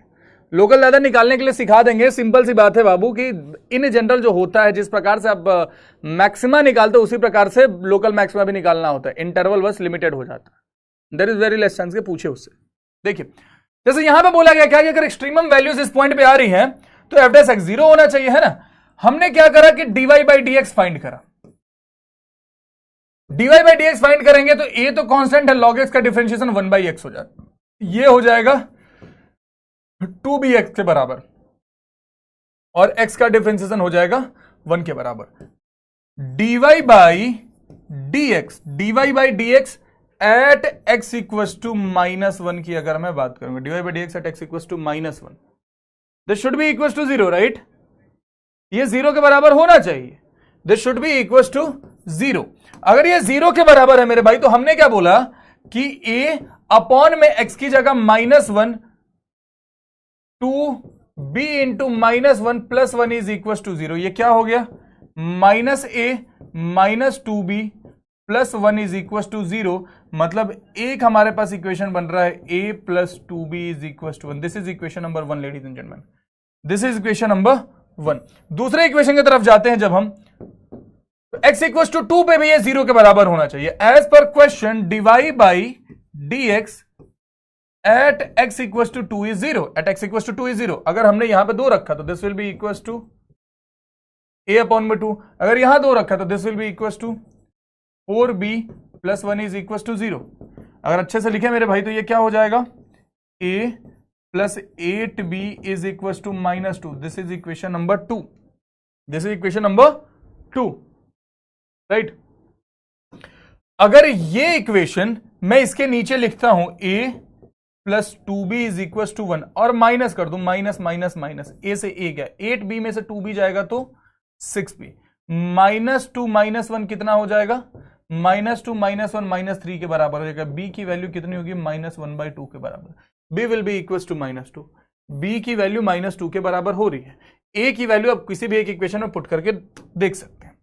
लोकल ज्यादा निकालने के लिए सिखा देंगे। सिंपल सी बात है बाबू कि इन जनरल जो होता है, जिस प्रकार से आप मैक्सिमा निकालते हो उसी प्रकार से लोकल मैक्सिमा भी निकालना होता है। इंटरवल बस लिमिटेड हो जाता है। There is very less chance के पूछे उससे। देखिए जैसे यहां पे बोला गया क्या कि अगर एक्सट्रीमम वैल्यूज इस पॉइंट पे आ रही है तो एफ डैश एक्स 0 होना चाहिए, है ना। हमने क्या करा कि dy by D x find करा। dy by D x find करेंगे तो a तो कांस्टेंट है, log x का डिफरेंशिएशन 1 बाई एक्स हो जाता है, ये हो जाएगा 2bx के बराबर, और x का डिफरेंशिएशन हो जाएगा 1 के बराबर। dy by D x at x equals to -1 की अगर मैं बात करूंगा, dy by D x at x equals to -1, this should be equal to 0, right. ये 0 के बराबर होना चाहिए, this should be equal to 0। अगर ये 0 के बराबर है मेरे भाई, तो हमने क्या बोला कि a अपॉन में x की जगह -1 2b into -1 plus 1 is equal to 0। ये क्या हो गया, -a minus 2b plus 1 is equal to 0। मतलब एक हमारे पास इक्वेशन बन रहा है a plus 2b is equal to 1। This is equation number 1 ladies and gentleman, this is equation number 1। दूसरे इक्वेशन की तरफ जाते हैं जब हम, x इक्वल टू 2 पे भी ये 0 के बराबर होना चाहिए। As per question dy by D x at x equal to 2 is 0, at x equal to 2 is 0। अगर हमने यहां पे 2 रखा तो this will be equal to a upon में 2, अगर यहां 2 रखा तो this will be equal to 4b plus 1 is equal to 0। अगर अच्छे से लिखे मेरे भाई तो ये क्या हो जाएगा, a plus 8b is equal to -2। This is equation number 2, this is equation number 2, right. अगर ये इक्वेशन मैं इसके नीचे लिखता हूं a plus 2b is equal to 1 और माइनस कर दूं, माइनस माइनस माइनस, a से a गया, 8b में से 2b जाएगा तो 6b, -2 -1 कितना हो जाएगा, -2 -1 -3 के बराबर हो जाएगा। b की वैल्यू कितनी होगी, -1/2 के बराबर। b will be equal to -2, b की वैल्यू -2 के बराबर हो रही है। a की वैल्यू आप किसी भी एक इक्वेशन में पुट करके देख सकते हैं।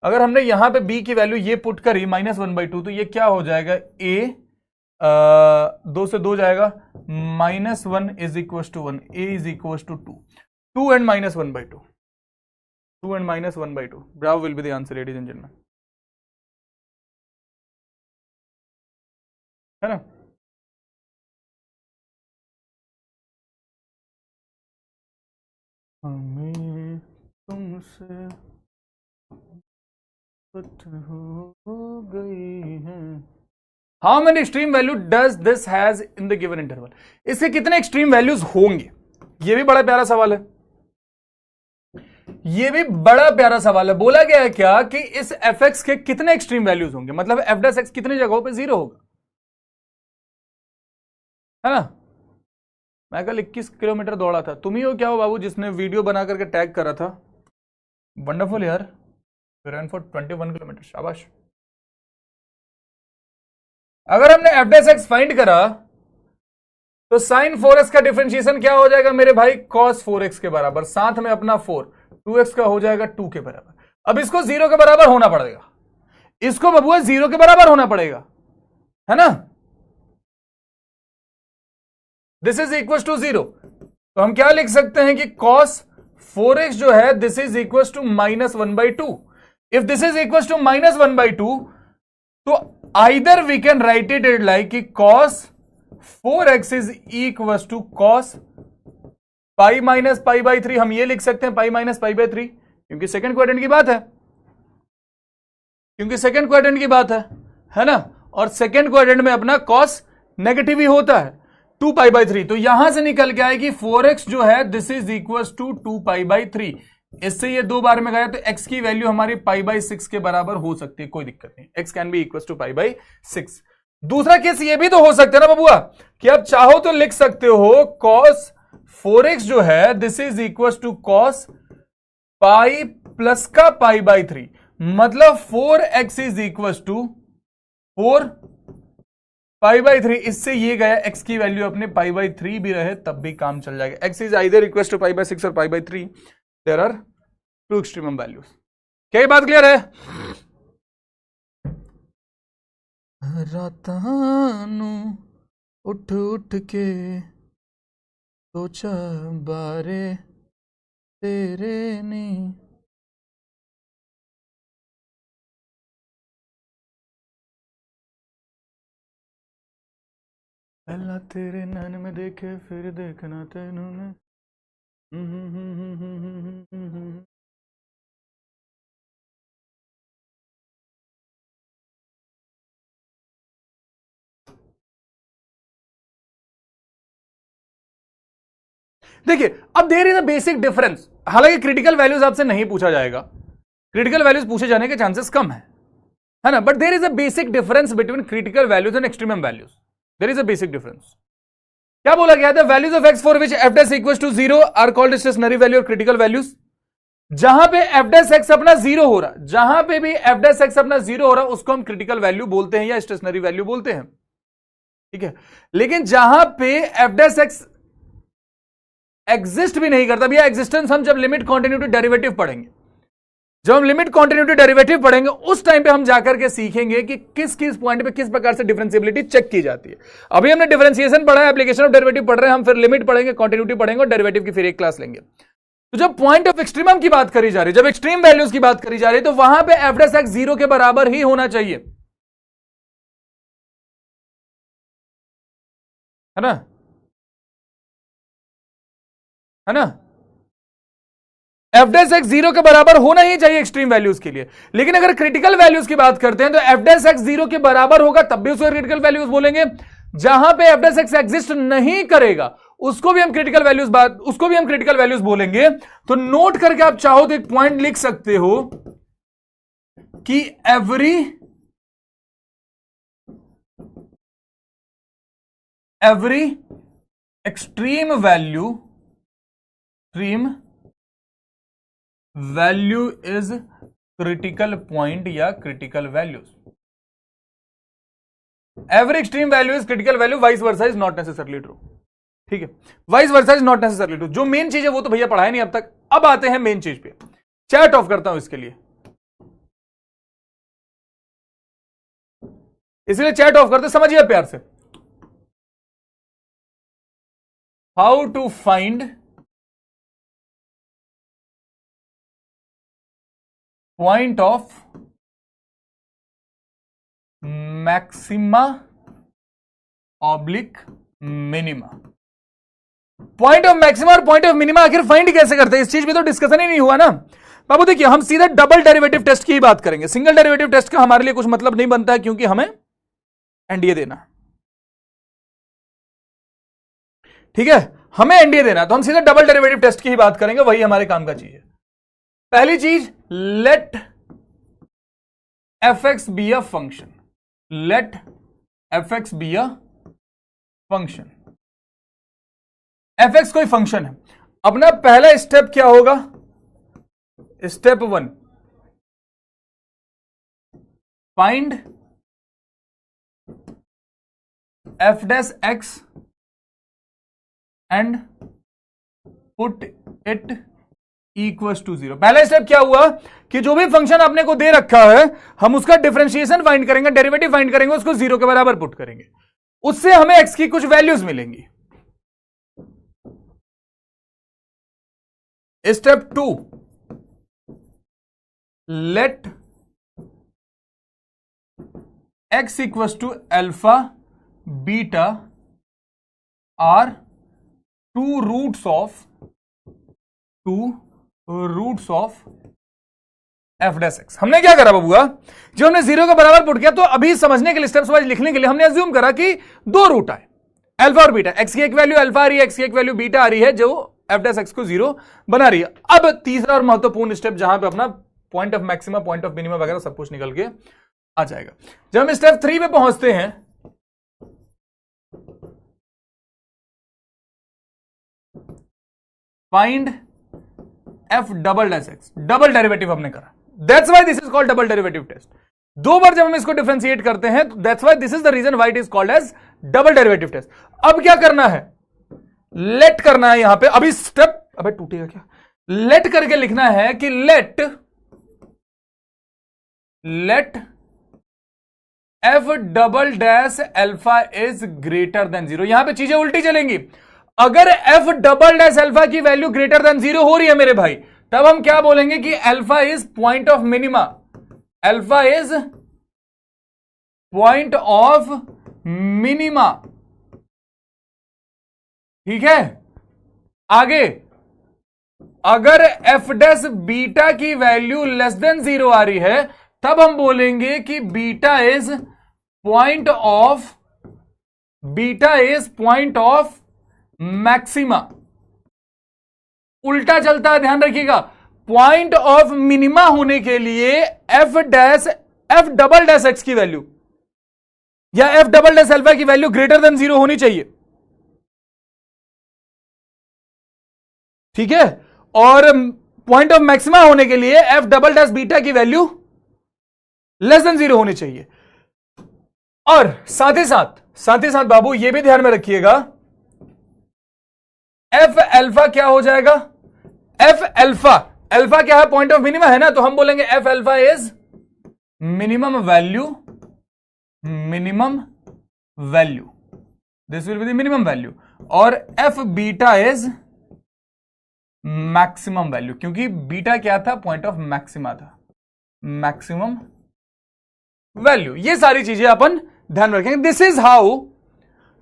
अगर हमने यहां पे b की वैल्यू ये पुट करी -1/2, तो ये क्या हो जाएगा, a 2 से 2 जाएगा, -1 is equal to 1, a is equal to 2 and -1/2, 2 and -1/2, bravo will be the answer ladies and gentleman, है ना। हमें तुमसे हो गई है। How many extreme value does this has in the given interval. इसके कितने एक्सट्रीम वैल्यूज होंगे, ये भी बड़ा प्यारा सवाल है, ये भी बड़ा प्यारा सवाल है। बोला गया है क्या कि इस fx के कितने एक्सट्रीम वैल्यूज होंगे, मतलब f डैश x कितनी जगहों पे 0 होगा, है ना। मैं कल 21 किलोमीटर दौड़ा था, तुम ही हो क्या हो बाबू जिसने वीडियो बना करके टैग करा था, वंडरफुल यार, रन फॉर 21 किलोमीटर, शाबाश। अगर हमने f डैश x फाइंड करा तो sin 4x का डिफरेंशिएशन क्या हो जाएगा मेरे भाई, cos 4x के बराबर, साथ में अपना 4, 2x का हो जाएगा 2 के बराबर। अब इसको 0 के बराबर होना पड़ेगा, इसको बबुआ 0 के बराबर होना पड़ेगा, है ना। दिस इज इक्वल टू 0, तो हम क्या लिख सकते हैं कि cos 4x जो है this is equal to -1/2। If this is equal to -1/2 तो either we can write it like कि cos 4x is equal to cos pi minus pi by 3, हम ये लिख सकते हैं पाई माइनस पाई बाई 3, क्योंकि सेकंड क्वाड्रेंट की बात है, क्योंकि सेकंड क्वाड्रेंट की बात है ना। और सेकंड क्वाड्रेंट में अपना cos नेगेटिव ही होता है, 2 पाई बाई 3। तो यहां से निकल के आएगी 4x जो है this is equal to 2 pi by 3। इससे ये 2 बार में गया तो x की वैल्यू हमारी पाई बाई 6 के बराबर हो सकती है, कोई दिक्कत नहीं, x can be equal to pi by 6। दूसरा केस ये भी तो हो सकता है ना बबुआ कि आप चाहो तो लिख सकते हो cos 4x जो है this is equal to cos pi plus का पाई बाई 3, मतलब 4x is equal to 4 pi by 3। इससे ये गया x की वैल्यू अपने पाई बाई 3 भी रहे तब भी काम चल जाएगा। x is either equal to pi by 6 और pi by 3, there are 2 extremum values. क्या ये बात क्लियर है? रातां नूं उठ उठ के सोचा बारे तेरे नहीं। पहला तेरे नैन में देखे फिर देखना तेनू ने। देखिए अब there is a basic difference. हालांकि क्रिटिकल वैल्यूज आपसे नहीं पूछा जाएगा, क्रिटिकल वैल्यूज पूछे जाने के चांसेस कम है ना, but there is a basic difference between critical values and extremum values. There is a basic difference. क्या बोला गया था? Values of x for which f dash equals to 0 are called stationary value और critical values. जहां पे F dash x अपना 0 हो रहा, जहां पे भी एफ डैश एक्स अपना 0 हो रहा, उसको हम क्रिटिकल वैल्यू बोलते हैं या स्टेशनरी वैल्यू बोलते हैं, ठीक है। लेकिन जहां पे एफ डैश एक्स एग्जिस्ट भी नहीं करता, भैया एग्जिस्टेंस हम जब लिमिट कॉन्टिन्यूटी डेरिवेटिव पढ़ेंगे, जब हम लिमिट कॉन्टिन्यूटी डेरिवेटिव पढ़ेंगे उस टाइम पे हम जाकर के सीखेंगे कि किस किस पॉइंट पे किस प्रकार से डिफरेंशिएबिलिटी चेक की जाती है। अभी हमने डिफरेंशिएशन पढ़ा है, एप्लीकेशन ऑफ डेरिवेटिव पढ़ रहे हैं, हम फिर लिमिट पढ़ेंगे, कॉन्टिन्यूटी पढ़ेंगे और डेरिवेटिव की फिर एक क्लास लेंगे। तो जब पॉइंट ऑफ एक्सट्रीमम की बात करी जा रही है, जब एक्सट्रीम वैल्यूज की बात करी जा रही है, तो वहां पे एफ डैश एक्स 0 के बराबर ही होना चाहिए, है ना, है ना। एफ डैश एक्स 0 के बराबर होना ही चाहिए एक्सट्रीम वैल्यूज के लिए। लेकिन अगर क्रिटिकल वैल्यूज की बात करते हैं तो एफ डैश एक्स 0 के बराबर होगा तब भी उसको क्रिटिकल वैल्यूज बोलेंगे। जहां पे एफ डैश एक्स एग्जिस्ट नहीं करेगा उसको भी हम क्रिटिकल वैल्यूज बोलेंगे। तो नोट करके आप चाहो तो एक पॉइंट लिख सकते हो कि every extreme value is critical point या critical values. Every extreme value is critical value, vice versa is not necessarily true, ठीक है। Vice versa is not necessarily true. जो मेन चीज है वो तो भैया पढ़ाया नहीं अब तक, अब आते हैं मेन चीज पे। चैट ऑफ करता हूं इसके लिए, इसलिए चैट ऑफ करते समझिए प्यार से। How to find point of maxima oblique minima. Point of maxima और पॉइंट ऑफ मिनिमा आखिर फाइंड कैसे करते हैं, इस चीज पे तो डिस्कशन ही नहीं हुआ ना बाबू। देखिए हम सीधा डबल डेरिवेटिव टेस्ट की ही बात करेंगे, सिंगल डेरिवेटिव टेस्ट का हमारे लिए कुछ मतलब नहीं बनता है क्योंकि हमें एनडीए देना, ठीक है, हमें एनडीए देना। तो हम सीधा डबल डेरिवेटिव टेस्ट की ही बात करेंगे, वही हमारे काम का चीज है। पहली चीज, let f x be a function, let f x be a function. F x कोई फंक्शन है। अपना पहला स्टेप क्या होगा? Step 1, find f dash x and put it equals to 0। पहला स्टेप क्या हुआ कि जो भी फंक्शन आपने को दे रखा है हम उसका डिफरेंशिएशन फाइंड करेंगे, डेरिवेटिव फाइंड करेंगे, उसको 0 के बराबर पुट करेंगे, उससे हमें एक्स की कुछ वैल्यूज मिलेंगी। Step 2, let x equals to alpha beta are two roots of F dash x. हमने क्या करा बाबूआ, जो हमने 0 के बराबर पुट किया, तो अभी समझने के लिए स्टेप्स वाइज लिखने के लिए हमने अज्यूम करा कि दो रूट आए, अल्फा और बीटा। एक्स की एक वैल्यू अल्फा आ रही है, एक्स की एक वैल्यू बीटा आ रही है, जो एफ डैश एक्स को 0 बना रही है। अब तीसरा और महत्वपूर्ण स्टेप जहां पे अपना point of maxima, point of minima वगैरह सब कुछ निकल के आ जाएगा। जब हम स्टेप 3 पे पहुंचते हैं, find f double dash x, double derivative हमने करा, that's why this is called double derivative test. दो बार जब हम इसको डिफरेंशिएट करते हैं तो that's why this is the reason why it is called as double derivative test. अब क्या करना है, लेट करना है यहां पे, अभी स्टेप, अबे टूटेगा क्या, लेट करके लिखना है कि let f double dash alpha is greater than 0। यहां पे चीजें उल्टी चलेंगी। अगर एफ डबल डैश अल्फा की वैल्यू ग्रेटर देन 0 हो रही है मेरे भाई, तब हम क्या बोलेंगे कि alpha is point of minima, alpha is point of minima. ठीक है, आगे अगर एफ डैश बीटा की वैल्यू लेस देन 0 आ रही है, तब हम बोलेंगे कि beta is point of maxima. उल्टा चलता है, ध्यान रखिएगा। पॉइंट ऑफ मिनिमा होने के लिए एफ डबल डैश एक्स की वैल्यू या एफ डबल डैश अल्फा की वैल्यू ग्रेटर देन 0 होनी चाहिए। ठीक है, और पॉइंट ऑफ मैक्सिमा होने के लिए एफ डबल डैश बीटा की वैल्यू लेस देन 0 होनी चाहिए। और साथ ही साथ बाबू ये भी ध्यान में रखिएगा, एफ अल्फा क्या हो जाएगा, एफ अल्फा क्या है, पॉइंट ऑफ मिनिमा है ना, तो हम बोलेंगे F alpha is minimum value, this will be the minimum value, और F beta is maximum value, क्योंकि बीटा क्या था, पॉइंट ऑफ मैक्सिमा था, मैक्सिमम वैल्यू। ये सारी चीजें अपन ध्यान रखेंगे। This is how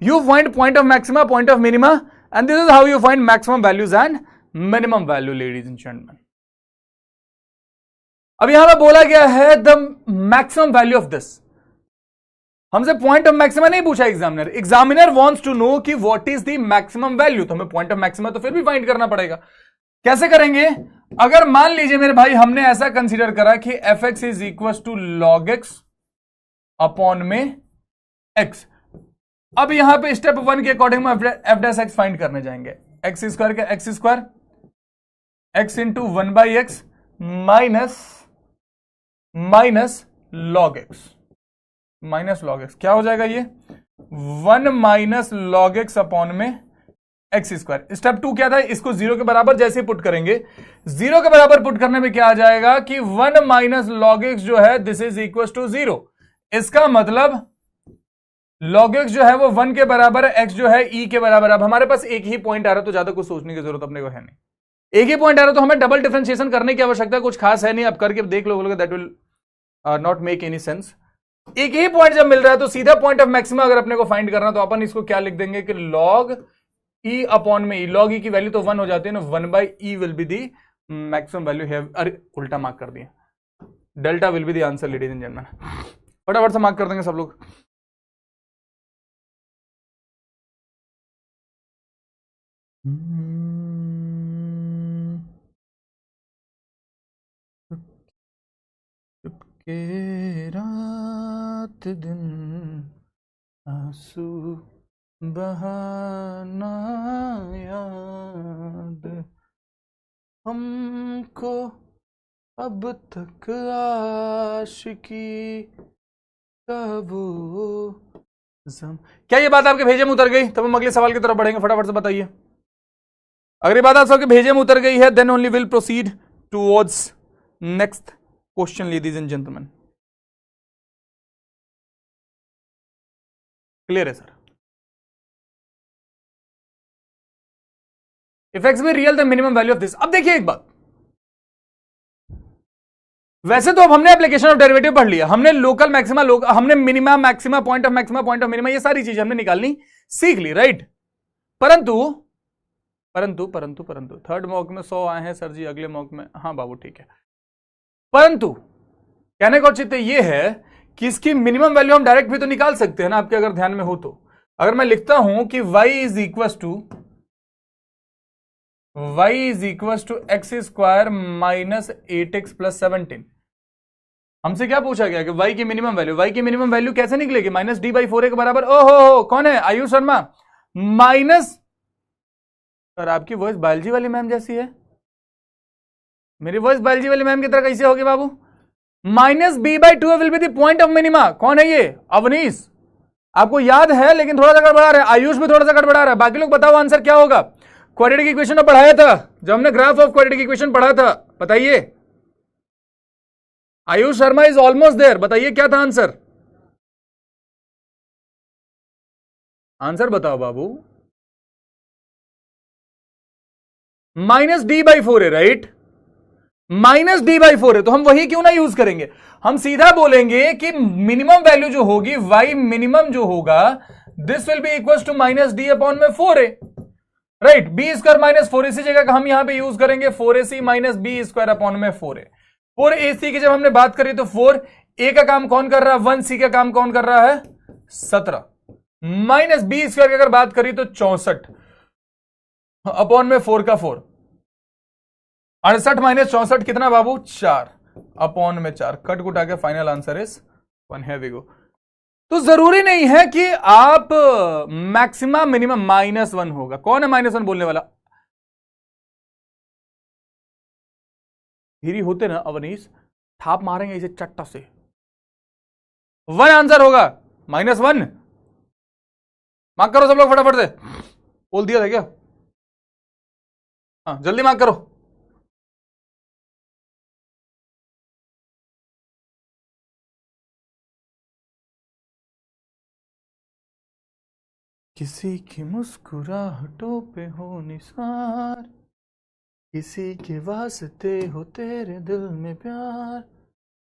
you find point of maxima, point of minima, and this is how you find maximum values and minimum value, ladies and gentleman. अब यहां पर बोला गया है the maximum value of this. हमसे पॉइंट ऑफ मैक्सिमा नहीं पूछा examiner wants to no कि what is the maximum value, तो हमें पॉइंट ऑफ मैक्सिमा तो फिर भी फाइंड करना पड़ेगा। कैसे करेंगे, अगर मान लीजिए मेरे भाई हमने ऐसा कंसीडर करा कि f x is equal to log x upon में एक्स। अब यहां पे स्टेप 1 के अकॉर्डिंग में एफ डैश एक्स फाइंड करने जाएंगे। एक्स स्क्वायर का x square, x into 1/x minus log x, क्या हो जाएगा ये 1 माइनस लॉग एक्स अपॉन में एक्स स्क्वायर। स्टेप 2 क्या था, इसको 0 के बराबर जैसे पुट करेंगे, 0 के बराबर पुट करने में क्या आ जाएगा कि 1 माइनस लॉग एक्स जो है दिस इज इक्वल टू 0। इसका मतलब log x जो है वो 1 के बराबर है, x जो है e के बराबर। अब हमारे पास एक ही पॉइंट आ रहा है तो ज्यादा कुछ सोचने की जरूरत अपने को है नहीं। एक ही पॉइंट आ रहा है तो हमें डबल डिफरेंशिएशन करने की आवश्यकता कुछ खास है नहीं। अब करके देख लो, बोलोगे that will not make any sense. एक ही पॉइंट जब मिल रहा है तो सीधा पॉइंट ऑफ मैक्सिमा अगर अपने को फाइंड करना तो अपन इसको क्या लिख देंगे कि log e अपॉन में e। log e की वैल्यू तो 1 हो जाती है ना, 1/e will be the maximum value है। अरे उल्टा मार्क कर दिया, delta will be the answer ladies and gentleman. फटाफट से मार्क कर देंगे सब लोग। चुपके रात दिन आंसू बहाना याद हमको अब तक आशिकी का वो क्या ये बात आपके भेजे में उतर गई? तब हम अगले सवाल की तरफ बढ़ेंगे, फटाफट से बताइए। अगर ये बात आप सबके भेजे में उतर गई है then only will proceed towards next question ladies and gentleman. Clear है sir? If x be real the minimum value of this. अब देखिए एक बात, वैसे तो अब हमने एप्लीकेशन ऑफ डेरिवेटिव पढ़ लिया, हमने लोकल मैक्सिमा, हमने minima maxima, point of maxima, point of minima, ये सारी चीजें हमने निकालनी सीख ली, राइट। परंतु थर्ड मॉक में 100 आए हैं सर जी, अगले मॉक में, हाँ बाबू ठीक है। परंतु कहने का औचित्य ये है कि इसकी मिनिमम वैल्यू हम डायरेक्ट भी तो निकाल सकते हैं ना, आपके अगर ध्यान में हो तो। अगर मैं लिखता हूं कि y is equal to x square minus 8x plus 17, हमसे क्या पूछा गया कि y की मिनिमम वैल्यू कैसे निकलेगी, -d/4a के बराबर। ओहो कौन है, आयुष शर्मा। माइनस, सर आपकी वॉइस बायोलॉजी वाली मैम जैसी है, मेरी वॉइस बायोलॉजी वाली मैम की तरह कैसे होगी बाबू। -b/2 will be the point of minima. कौन है ये, अवनीश। आपको याद है लेकिन थोड़ा सा गड़बड़ा रहा है, आयुष भी थोड़ा सा गड़बड़ा रहा है। बाकी लोग बताओ आंसर क्या होगा। क्वाड्रेटिक इक्वेशन पढ़ाया था जब हमने ग्राफ ऑफ क्वाड्रेटिक इक्वेशन पढ़ा था, बताइए। Ayush Sharma is almost there, बताइए क्या था आंसर। आंसर बताओ बाबू। माइनस डी बाई फोर है, right, minus d by four है, तो हम वही क्यों ना यूज करेंगे, हम सीधा बोलेंगे कि मिनिमम वैल्यू जो होगी, वाई मिनिमम जो होगा, this will be equal to minus D upon में four a, right, b square minus four, इसी जगह का हम यहां पे यूज करेंगे four a c minus b square upon में four a. Four a c की जब हमने बात करी तो फोर ए का काम कौन कर रहा है, वन, सी का काम कौन कर रहा है, 17, माइनस बी स्क्वायर की अगर बात करी तो 64 अपॉन में फोर का फोर, 68 माइनस 64 कितना बाबू, 4 अपॉन में 4, कट कुट आके फाइनल आंसर इज 1 है, वी गो। तो जरूरी नहीं है कि आप मैक्सिमम मिनिमम -1 होगा, कौन है -1 बोलने वाला, धीरे होते ना अवनीश, थाप मारेंगे इसे चट्टा से, 1 आंसर होगा, -1 मार्क करो सब लोग फटाफट से, बोल दिया था क्या, हाँ जल्दी मार्क करो। किसी की मुस्कुराहटों पे हो निसार, किसी के वास्ते हो तेरे दिल में प्यार,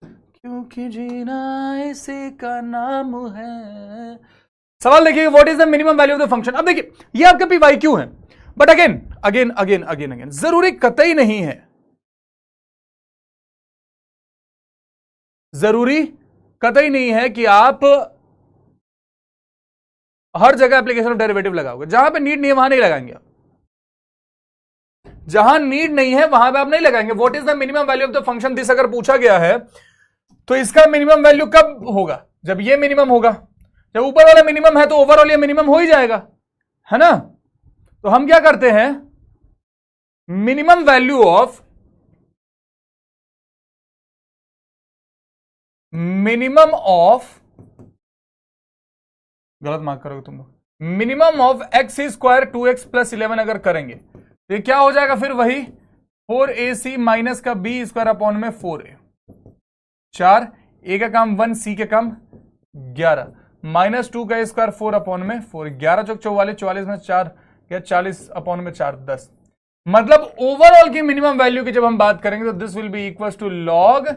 क्योंकि जीना इसी का नाम है। सवाल देखिए, what is the minimum value of the function. अब देखिए ये आपका पी वाई क्यू है, but again again again again again जरूरी कतई नहीं है, जरूरी कतई नहीं है कि आप हर जगह एप्लीकेशन ऑफ डेरिवेटिव लगाओगे, जहां पे नीड नहीं है वहां नहीं लगाएंगे आप, जहां नीड नहीं है वहां पे आप नहीं लगाएंगे। What is the minimum value of the function this अगर पूछा गया है तो इसका मिनिमम वैल्यू कब होगा, जब ये मिनिमम होगा, जब ऊपर वाला मिनिमम है तो ओवरऑल ये मिनिमम हो ही जाएगा, है ना। तो हम क्या करते हैं, मिनिमम वैल्यू ऑफ गलत मार्क करोगे तुम लोग, minimum of x square 2x plus 11 अगर करेंगे तो ये क्या हो जाएगा, फिर वही 4ac माइनस का बी स्क्वायर अपॉन में 4a, 4 ए का काम 1, सी का काम 11, माइनस 2 का स्क्वायर 4 अपॉन में 4, 11 चौक 44, 44 में 4 या 40 अपॉन में 4 10, मतलब ओवरऑल की मिनिमम वैल्यू की जब हम बात करेंगे तो this will be equal to log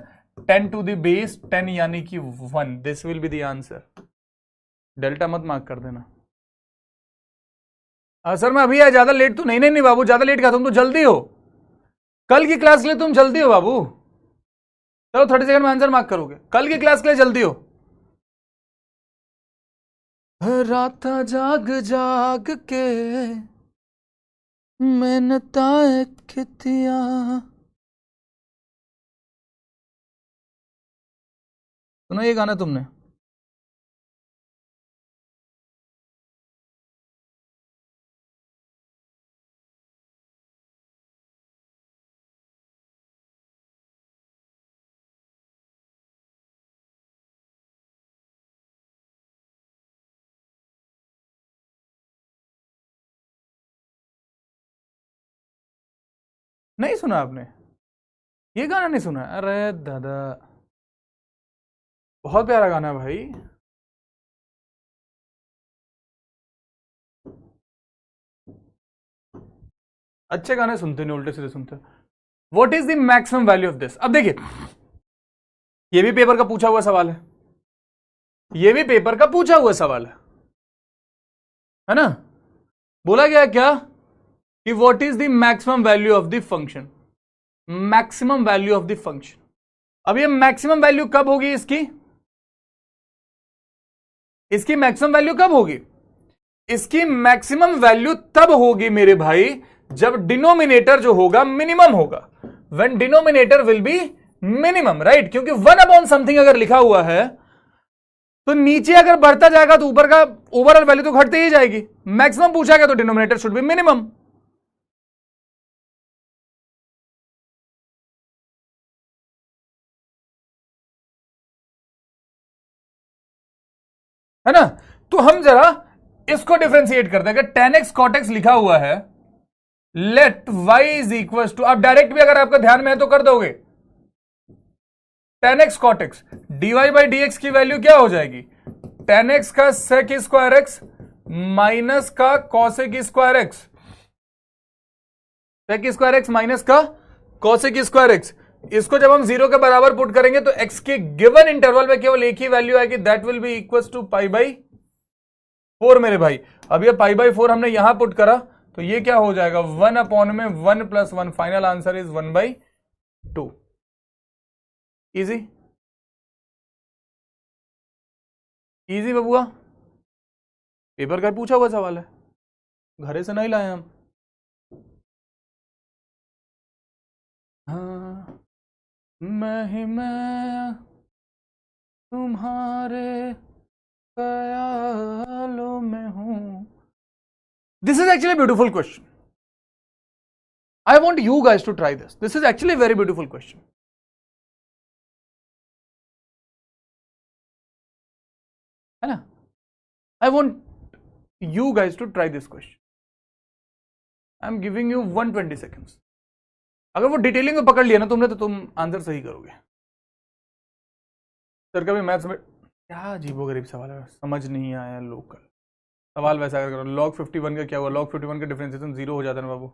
10 to the base 10 यानी कि 1, this will be the answer. Delta मत मार्क कर देना। सर मैं अभी आया, ज्यादा लेट तो नहीं, नहीं नहीं बाबू ज्यादा लेट का, तुम तो जल्दी हो, कल की क्लास के लिए तुम जल्दी हो बाबू, चलो 30 सेकंड में आंसर मार्क करोगे, कल की क्लास के लिए जल्दी हो। रात जाग जाग के मेहनताए कितिया, सुनो ये गाना तुमने, नहीं सुना आपने, ये गाना नहीं सुना, अरे दादा बहुत प्यारा गाना है भाई। अच्छे गाने सुनते नहीं, उल्टे सीधे सुनते। What is the maximum value of this. अब देखिए ये भी पेपर का पूछा हुआ सवाल है, ये भी पेपर का पूछा हुआ सवाल है ना। बोला गया क्या कि what is the maximum value of the function, maximum value of the function. अब ये मैक्सिमम वैल्यू कब होगी इसकी मैक्सिमम वैल्यू कब होगी, इसकी मैक्सिमम वैल्यू तब होगी मेरे भाई जब डिनोमिनेटर जो होगा मिनिमम होगा, when denominator will be minimum, right, क्योंकि 1 अपॉन समथिंग अगर लिखा हुआ है तो नीचे अगर बढ़ता जाएगा तो ऊपर का ओवरऑल वैल्यू तो घटती ही जाएगी। मैक्सिमम पूछा गया तो डिनोमिनेटर शुड बी मिनिमम, है ना। तो हम जरा इसको डिफरेंशिएट करते हैं, अगर tan x cot x लिखा हुआ है, let y is equal to, आप डायरेक्ट भी अगर आपका ध्यान में है तो कर दोगे, tan x cot x dy by dx की वैल्यू क्या हो जाएगी, tan x का sec स्क्वायर x माइनस का cosec square x, sec square x minus का कॉसेक स्क्वायर एक्स। इसको जब हम 0 के बराबर पुट करेंगे तो x के गिवन इंटरवल में केवल एक ही वैल्यू आएगी, that will be equal to π/4 मेरे भाई। अब ये π/4 हमने यहां पुट करा तो ये क्या हो जाएगा 1 अपॉन में 1 + 1, final answer is 1/2। Easy easy बबुआ, पेपर का पूछा हुआ सवाल है, घरे से नहीं लाए हम। हाँ मैं तुम्हारे ख्यालों में हूं। This is actually beautiful question, I want you guys to try this, this is actually very beautiful question. है ना, I want you guys to try this question. I am giving you 120 seconds. अगर वो detailing में पकड़ लिया ना तुमने तो तुम आंसर सही करोगे। सर कभी मैथ्स में क्या अजीबोगरीब सवाल है, समझ नहीं आया लोकल सवाल। वैसा अगर करो log 51 का क्या हुआ, log 51 का डिफरेंशिएशन 0 हो जाता है ना बाबू,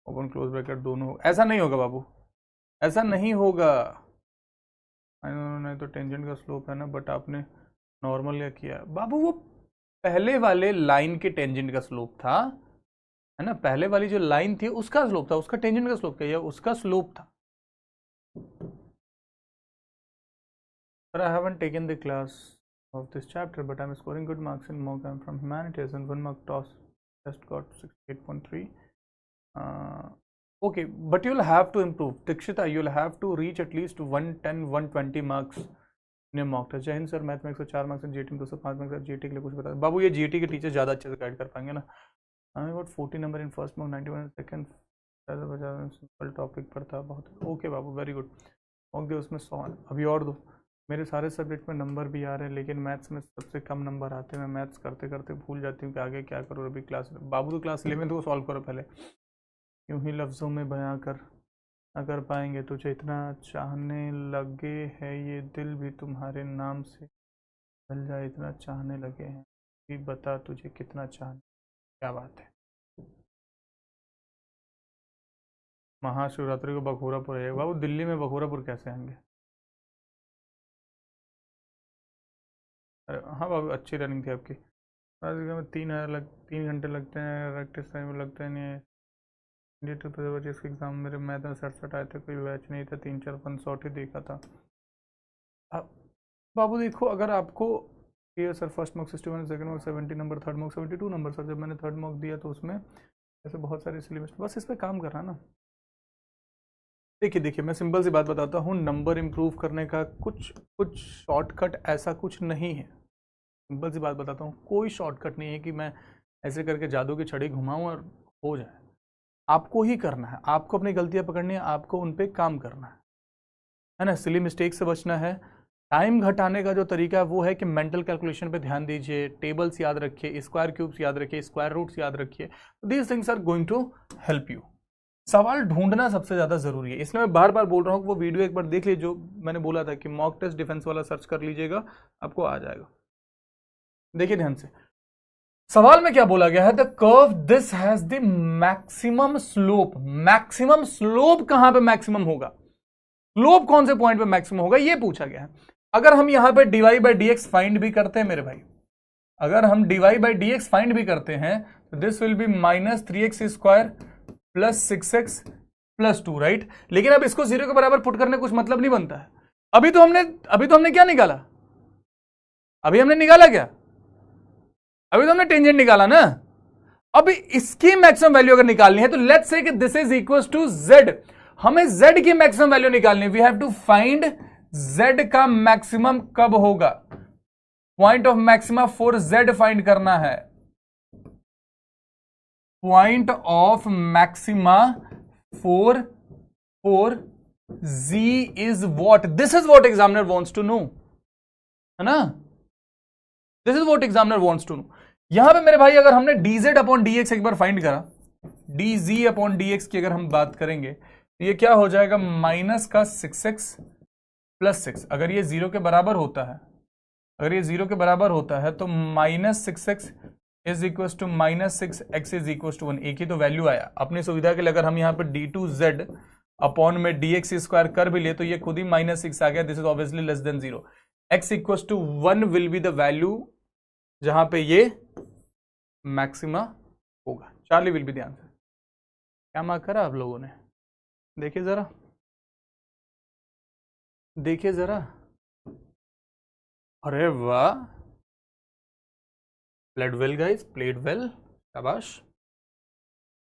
ओपन क्लोज ब्रैकेट दोनों। ऐसा नहीं होगा बाबू, ऐसा नहीं होगा। नहीं तो टेंजेंट का स्लोप है ना, बट आपने नॉर्मल क्या किया बाबू, वो पहले वाले लाइन के टेंजेंट का स्लोप था, है ना, पहले वाली जो लाइन थी उसका स्लोप था, उसका टेंजेंट का स्लोप क्या है, उसका स्लोप था। But I haven't taken the class of this chapter, but I'm scoring good marks in mock. I'm from humanities and 1 mark toss just got 68.3. Okay, but you'll have to improve. Dikshita, you'll have to reach at least 110, 120 marks in your mock test. जय Hind sir, math में 104 marks, GT में 205 marks, GT के लिए कुछ बता बाबू। ये GT के teacher ज़्यादा अच्छे से गाइड कर पाएंगे ना। I got 40 number in first mock, 91 in second, simple topic पर था बहुत। ओके बाबू, वेरी गुड। मॉक दे उसमें 100, अभी और दो। मेरे सारे सब्जेक्ट में नंबर भी आ रहे हैं, लेकिन मैथ्स में सबसे कम नंबर आते हैं। मैं मैथ्स करते करते भूल जाती हूँ कि आगे क्या करूँ। अभी क्लास बाबू तो क्लास 11 को सॉल्व करो पहले। यूं ही लफ्ज़ों में बयां कर ना कर पाएंगे, तुझे इतना चाहने लगे है ये दिल भी तुम्हारे नाम से चल जाए, इतना चाहने लगे हैं भी बता तुझे कितना चाहने। क्या बात है। महाशिवरात्रि को बखोरापुर है बाबू, दिल्ली में बखोरापुर कैसे आएंगे। हाँ बाबू, अच्छी रनिंग थी आपकी। आज में 3 घंटे लगते हैं, प्रैक्टिस टाइम लगता है नहीं। इसके एग्जाम मेरे मैथ में 67 आए थे, कोई बैच नहीं था, 3-4 100 ही देखा था। बाबू देखो, अगर आपको ये sir first mock 61, second mock 70 number, third mock 72 number. Sir जब मैंने थर्ड मॉक दिया तो उसमें ऐसे बहुत सारे सिलेबस, बस इस पर काम करना ना। देखिए मैं सिंपल सी बात बताता हूँ, नंबर इम्प्रूव करने का कुछ शॉर्टकट ऐसा कुछ नहीं है। सिंपल सी बात बताता हूँ, कोई शॉर्टकट नहीं है कि मैं ऐसे करके जादू की छड़ी घुमाऊँ और हो जाए। आपको ही करना है, आपको अपनी गलतियाँ पकड़नी है, आपको उन पर काम करना है ना। सिली मिस्टेक से बचना है। टाइम घटाने का जो तरीका है वो है कि मेंटल कैलकुलेशन पे ध्यान दीजिए, टेबल्स याद रखिए, स्क्वायर क्यूब्स याद रखिए, स्क्वायर रूट्स याद रखिए। These things are going to help you. सवाल ढूंढना सबसे ज्यादा जरूरी है, इसलिए मैं बार बार बोल रहा हूँ कि वो वीडियो एक बार देख लीजिए, जो मैंने बोला था कि मॉक टेस्ट डिफेंस वाला सर्च कर लीजिएगा, आपको आ जाएगा। देखिए ध्यान से, सवाल में क्या बोला गया है, the curve this has the maximum slope. Maximum slope कहां पे मैक्सिमम होगा, स्लोप कौन से पॉइंट पे मैक्सिमम होगा, ये पूछा गया है। अगर हम यहां पे dy by D x find भी करते हैं मेरे भाई, अगर हम dy by D x find भी करते हैं तो this will B -3x² plus 6x plus 2, right. लेकिन अब इसको 0 के बराबर पुट करने कुछ मतलब नहीं बनता है। अभी तो हमने क्या निकाला, अभी हमने निकाला क्या, अभी तो हमने टेंजेंट निकाला ना। अब इसकी मैक्सिमम वैल्यू अगर निकालनी है तो लेट्स से कि this is equal to z। हमें z की मैक्सिमम वैल्यू निकालनी है। We have to find z का मैक्सिमम कब होगा, point of maxima for z find करना है। Point of maxima for z is what, this is what examiner wants to know, है ना। This is what examiner wants to know. यहां पे मेरे भाई अगर हमने dz अपॉन dx एक बार फाइंड करा, dz अपॉन dx की अगर हम बात करेंगे तो ये क्या हो जाएगा, माइनस का 6x प्लस 6। अगर ये 0 के बराबर होता है, अगर ये 0 के बराबर होता है तो -6x is equal to -6 x is equal to 1। एक ही तो वैल्यू आया। अपनी सुविधा के लिए अगर हम यहाँ पर d2z अपॉन में dx स्क्वायर कर भी ले तो ये खुद ही -6 आ गया। This is obviously less than 0। x equal to 1 will be the value जहां पे ये मैक्सिमा होगा। Charlie will be the answer. क्या मार्क करा आप लोगों ने? देखिए जरा, देखिए जरा। अरे वाह, played well guys, played well, शाबाश।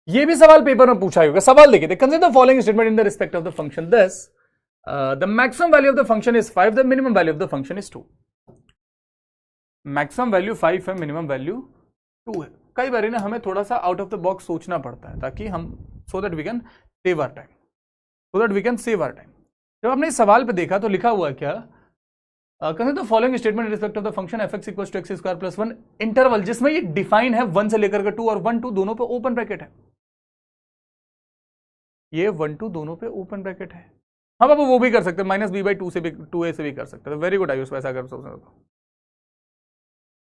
ये भी सवाल पेपर में पूछा होगा। सवाल देखिए, consider the following statement in the respect of the function this the maximum value of the function is 5, the minimum value of the function is 2। Maximum value 5 है, मिनिमम वैल्यू 2 है। कई बार ना हमें थोड़ा सा आउट ऑफ द बॉक्स सोचना पड़ता है ताकि हम so that we can save our time, जब हमने इस सवाल पे देखा तो लिखा हुआ क्या, consider the following statement in respect of the function f(x) equals to x square plus 1 interval, जिसमें ये डिफाइन है 1 से लेकर के 2 और 1 2 दोनों पे ओपन ब्रैकेट है। ये 1 2 दोनों पे ओपन ब्रैकेट है। हाँ बाबू, वो भी कर सकते हैं, -b/2 से भी 2a से भी कर सकते हैं। वेरी गुड आयुष, वैसा अगर सोचना तो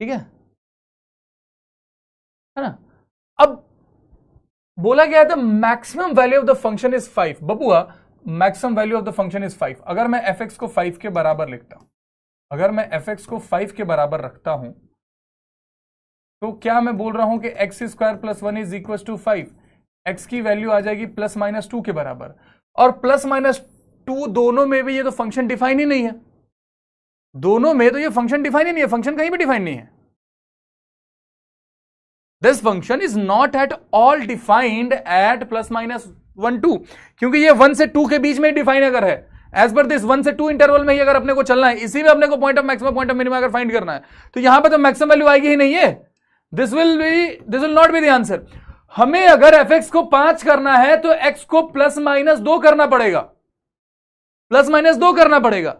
ठीक है ना। अब बोला गया था maximum value of the function is 5। बबुआ, maximum value of the function is 5। अगर मैं f(x) को 5 के बराबर लिखता हूं, अगर मैं f(x) को 5 के बराबर रखता हूं तो क्या मैं बोल रहा हूं कि x square plus 1 is equal to 5। x की वैल्यू आ जाएगी +-2 के बराबर, और +-2 दोनों में भी ये तो फंक्शन डिफाइन ही नहीं है। दोनों में तो ये फंक्शन डिफाइन ही नहीं है, फंक्शन कहीं भी डिफाइन नहीं है। This function is not at all defined at +-1 2, क्योंकि ये 1 से 2 के बीच में ही डिफाइन अगर है, एज पर दिस 1 से 2 इंटरवल में ही अगर अपने को चलना है, इसी में अपने को point of maximum point of minimum अगर फाइंड करना है, तो यहां पे तो मैक्सिमम वैल्यू आएगी ही नहीं है। This will not be the answer. हमें अगर f(x) को 5 करना है तो x को +-2 करना पड़ेगा, +-2 करना पड़ेगा।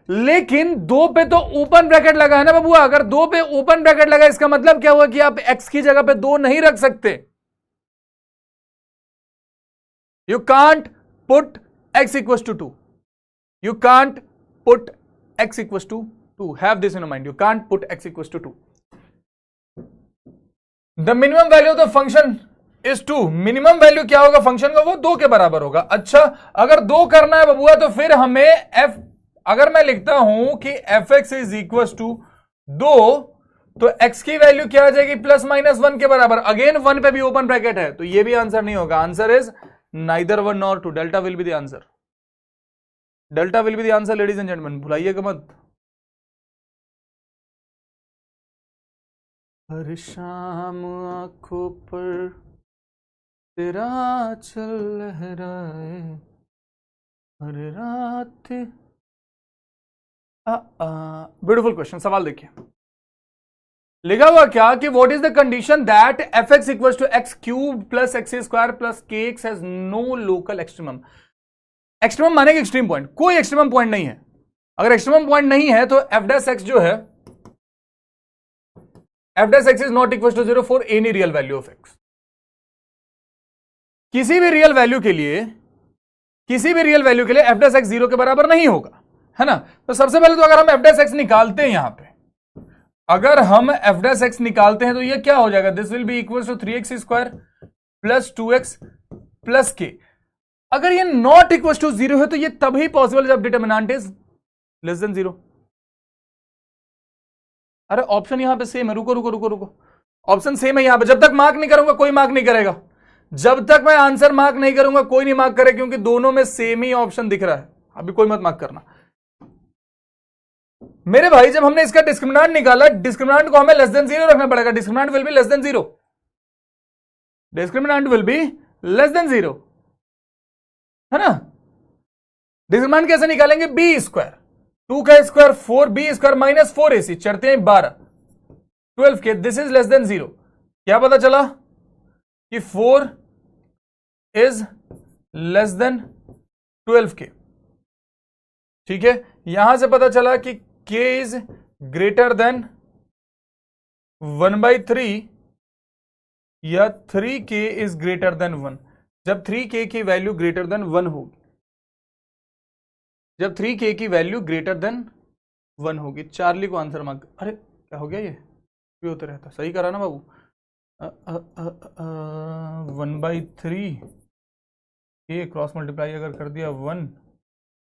लेकिन 2 पे तो ओपन ब्रैकेट लगा है ना बबुआ। अगर 2 पे ओपन ब्रैकेट लगा, इसका मतलब क्या हुआ कि आप x की जगह पे 2 नहीं रख सकते। You can't put x equal to 2। You can't put x equal to 2। Have this in mind, you can't put x equal to 2। The minimum value of the function is 2। Minimum value क्या होगा function का? वो 2 के बराबर होगा। अच्छा, अगर 2 करना है बबुआ तो फिर हमें अगर मैं लिखता हूं कि f(x) इज इक्वल टू 2, तो x की वैल्यू क्या आ जाएगी? +-1 के बराबर। अगेन 1 पे भी ओपन ब्रैकेट है, तो ये भी आंसर नहीं होगा। Answer is neither 1 nor 2। Delta will be the answer. Delta will be the answer ladies and gentleman, भुलाइएगा मत। हर शाम आंखों पर तेरा चल लहराए, हर रात। Beautiful question. सवाल देखिए, लिखा हुआ क्या कि what is the condition that f(x) equal to x³ plus x square plus kx has no local extremum. Extremum माने कि एक्सट्रीम पॉइंट, कोई एक्सट्रीमम पॉइंट नहीं है। अगर एक्सट्रीमम पॉइंट नहीं है तो f(x) जो है, f(x) is not equal to 0 for any real value of x। किसी भी रियल वैल्यू के लिए f(x) 0 के बराबर नहीं होगा, है ना। तो सबसे पहले तो अगर हम f(x) निकालते हैं, यहां पे अगर हम f(x) निकालते हैं तो ये क्या हो जाएगा? This will be equal to 3x square plus 2x plus k। अगर ये नॉट इक्वल टू 0 है तो ये तभी पॉसिबल जब डिटरमिनेंट इज लेस देन 0। अरे ऑप्शन यहां पे सेम है। रुको, ऑप्शन सेम है यहां पे। जब तक मार्क नहीं करूंगा कोई मार्क नहीं करेगा। जब तक मैं आंसर मार्क नहीं करूंगा कोई नहीं मार्क करे, क्योंकि दोनों में सेम ही ऑप्शन दिख रहा है। अभी कोई मत मार्क करना मेरे भाई। जब हमने इसका डिस्क्रिमिनेंट निकाला, डिस्क्रिमिनेंट को हमें लेस देन 0 रखना पड़ेगा। Discriminant will be less than 0। Discriminant will be less than 0, है ना। डिस्क्रिमिनेंट कैसे निकालेंगे? b स्क्वायर, 2 का square 4b square minus 4ac, चढ़ते हैं 12 12 के। This is less than 0। क्या पता चला कि 4 इज लेस देन 12 के। ठीक है, यहां से पता चला कि k इज ग्रेटर देन 1/3 या 3k इज ग्रेटर देन 1। जब 3k की वैल्यू ग्रेटर देन 1 होगी, जब 3k की वैल्यू ग्रेटर देन 1 होगी। चार्ली को आंसर मांग। अरे क्या हो गया? ये भी होते रहता। सही करा ना बाबू, 1/3 ये क्रॉस मल्टीप्लाई अगर कर दिया 1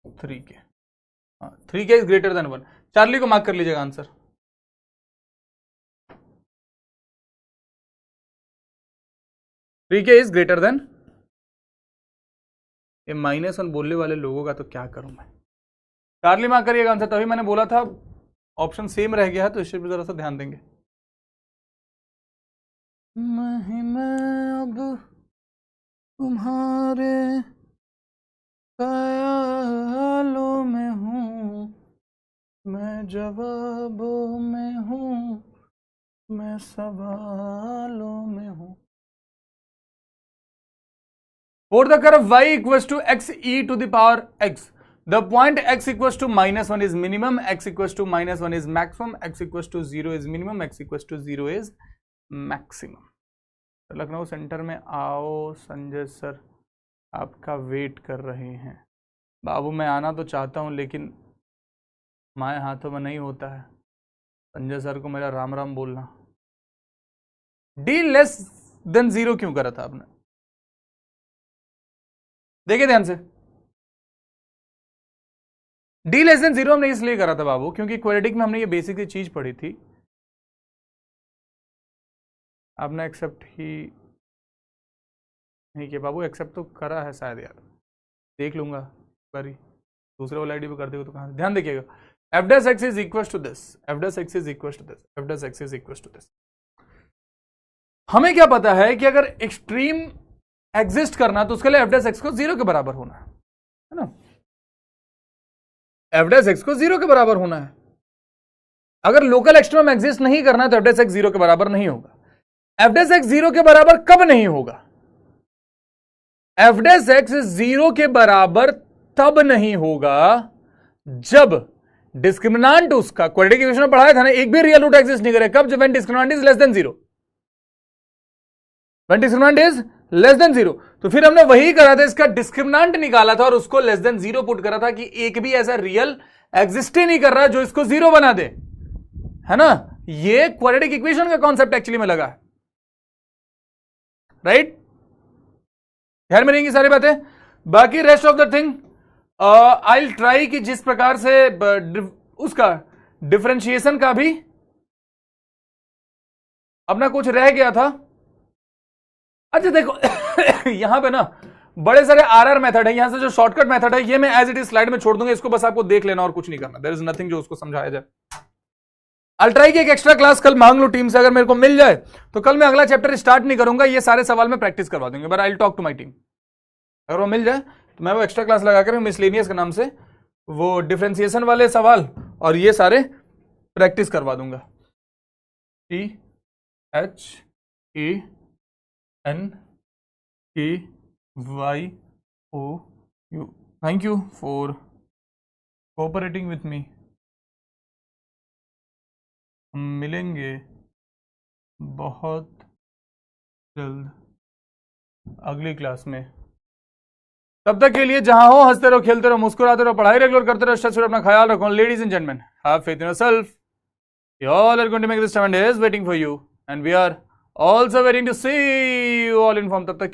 3k, 3k is greater than 1। Charlie को मार्क कर लीजिएगा आंसर। इज ग्रेटर देन, ये -1 बोलने वाले लोगों का तो क्या करूं मैं। चार्ली मार्क करिएगा आंसर। तभी मैंने बोला था ऑप्शन सेम रह गया है, तो इस पे जरा सा ध्यान देंगे। मैं अब तुम्हारे ख्यालों में हूं, मैं जवाबों में हूं, मैं सवालों में हूं। For the curve y equals to x e to the power x, the point x equals to -1 is minimum, x equals to -1 is maximum, x equals to 0 is minimum, x equals to 0 is maximum। Lucknow centre में आओ Sanjay sir, आपका wait कर रहे हैं। बाबू मैं आना तो चाहता हूं लेकिन माए हाथों में नहीं होता है। संजय सर को मेरा राम राम बोलना। डी लेस देन 0 क्यों करा था आपने? देखिए ध्यान से, डी लेस देन 0 हमने इसलिए करा था बाबू क्योंकि क्वाड्रेटिक में हमने ये बेसिक सी चीज पढ़ी थी। आपने एक्सेप्ट ही नहीं किया बाबू। एक्सेप्ट तो करा है शायद यार, देख लूंगा बारी दूसरे वाला आईडी पे कर देगा तो कहां से। ध्यान देखिएगा, f dash x is equal to this, f dash x is equal to this, f dash x is equal to this. हमें क्या पता है कि अगर एक्सट्रीम एग्जिस्ट करना तो उसके लिए एफ डैश एक्स को 0 के बराबर होना है ना। एफ डैश एक्स को 0 के बराबर होना है। अगर लोकल एक्सट्रीम एग्जिस्ट नहीं करना है तो एफ डैश एक्स 0 के बराबर नहीं होगा। एफ डैश एक्स 0 के बराबर कब नहीं होगा? एफ डैश एक्स 0 के बराबर तब नहीं होगा जब डिस्क्रिमिनांट उसका, क्वाड्रेटिक इक्वेशन में पढ़ाया था ना, एक भी रियल रूट एग्जिस्ट नहीं करे। कब? जब when discriminant is less than 0, when discriminant is less than 0। तो फिर हमने वही करा था, इसका डिस्क्रिमिनांट निकाला था और उसको लेस देन 0 पुट करा था कि एक भी ऐसा रियल एग्जिस्ट ही नहीं कर रहा जो इसको 0 बना दे, है ना। ये क्वाड्रेटिक इक्वेशन का कॉन्सेप्ट एक्चुअली में लगा है, राइट। ध्यान में रहेंगी सारी बातें। बाकी rest of the thing I will try कि जिस प्रकार से उसका डिफरेंशिएशन का भी अपना कुछ रह गया था। अच्छा देखो यहां पे ना बड़े सारे आरआर मेथड है, यहां से जो शॉर्टकट मेथड है ये मैं एज इट इज स्लाइड में छोड़ दूंगा, इसको बस आपको देख लेना और कुछ नहीं करना। देयर इज नथिंग जो उसको समझाया जाए। आई ट्राई कि एक एक्स्ट्रा क्लास कल मांग लो टीम से, अगर मेरे को मिल जाए तो कल मैं अगला चैप्टर स्टार्ट नहीं करूंगा, ये सारे सवाल में प्रैक्टिस करवा दूंगा। But I will talk to my team, अगर वो मिल जाए तो मैं वो एक्स्ट्रा क्लास लगाकर मिसलेनियस के नाम से वो डिफरेंशिएशन वाले सवाल और ये सारे प्रैक्टिस करवा दूंगा। THENKYOU, thank you for cooperating with me. मिलेंगे बहुत जल्द अगली क्लास में। तब तक के लिए जहां हो हंसते रहो, खेलते रहो, मुस्कुराते रहो, पढ़ाई रेगुलर करते रहो, स्ट्रेस फ्री अपना ख्याल रखो। Ladies and gentleman, have faith in yourself, you all are going to make this time and is waiting for you and we are also waiting to see you all in form। तब तक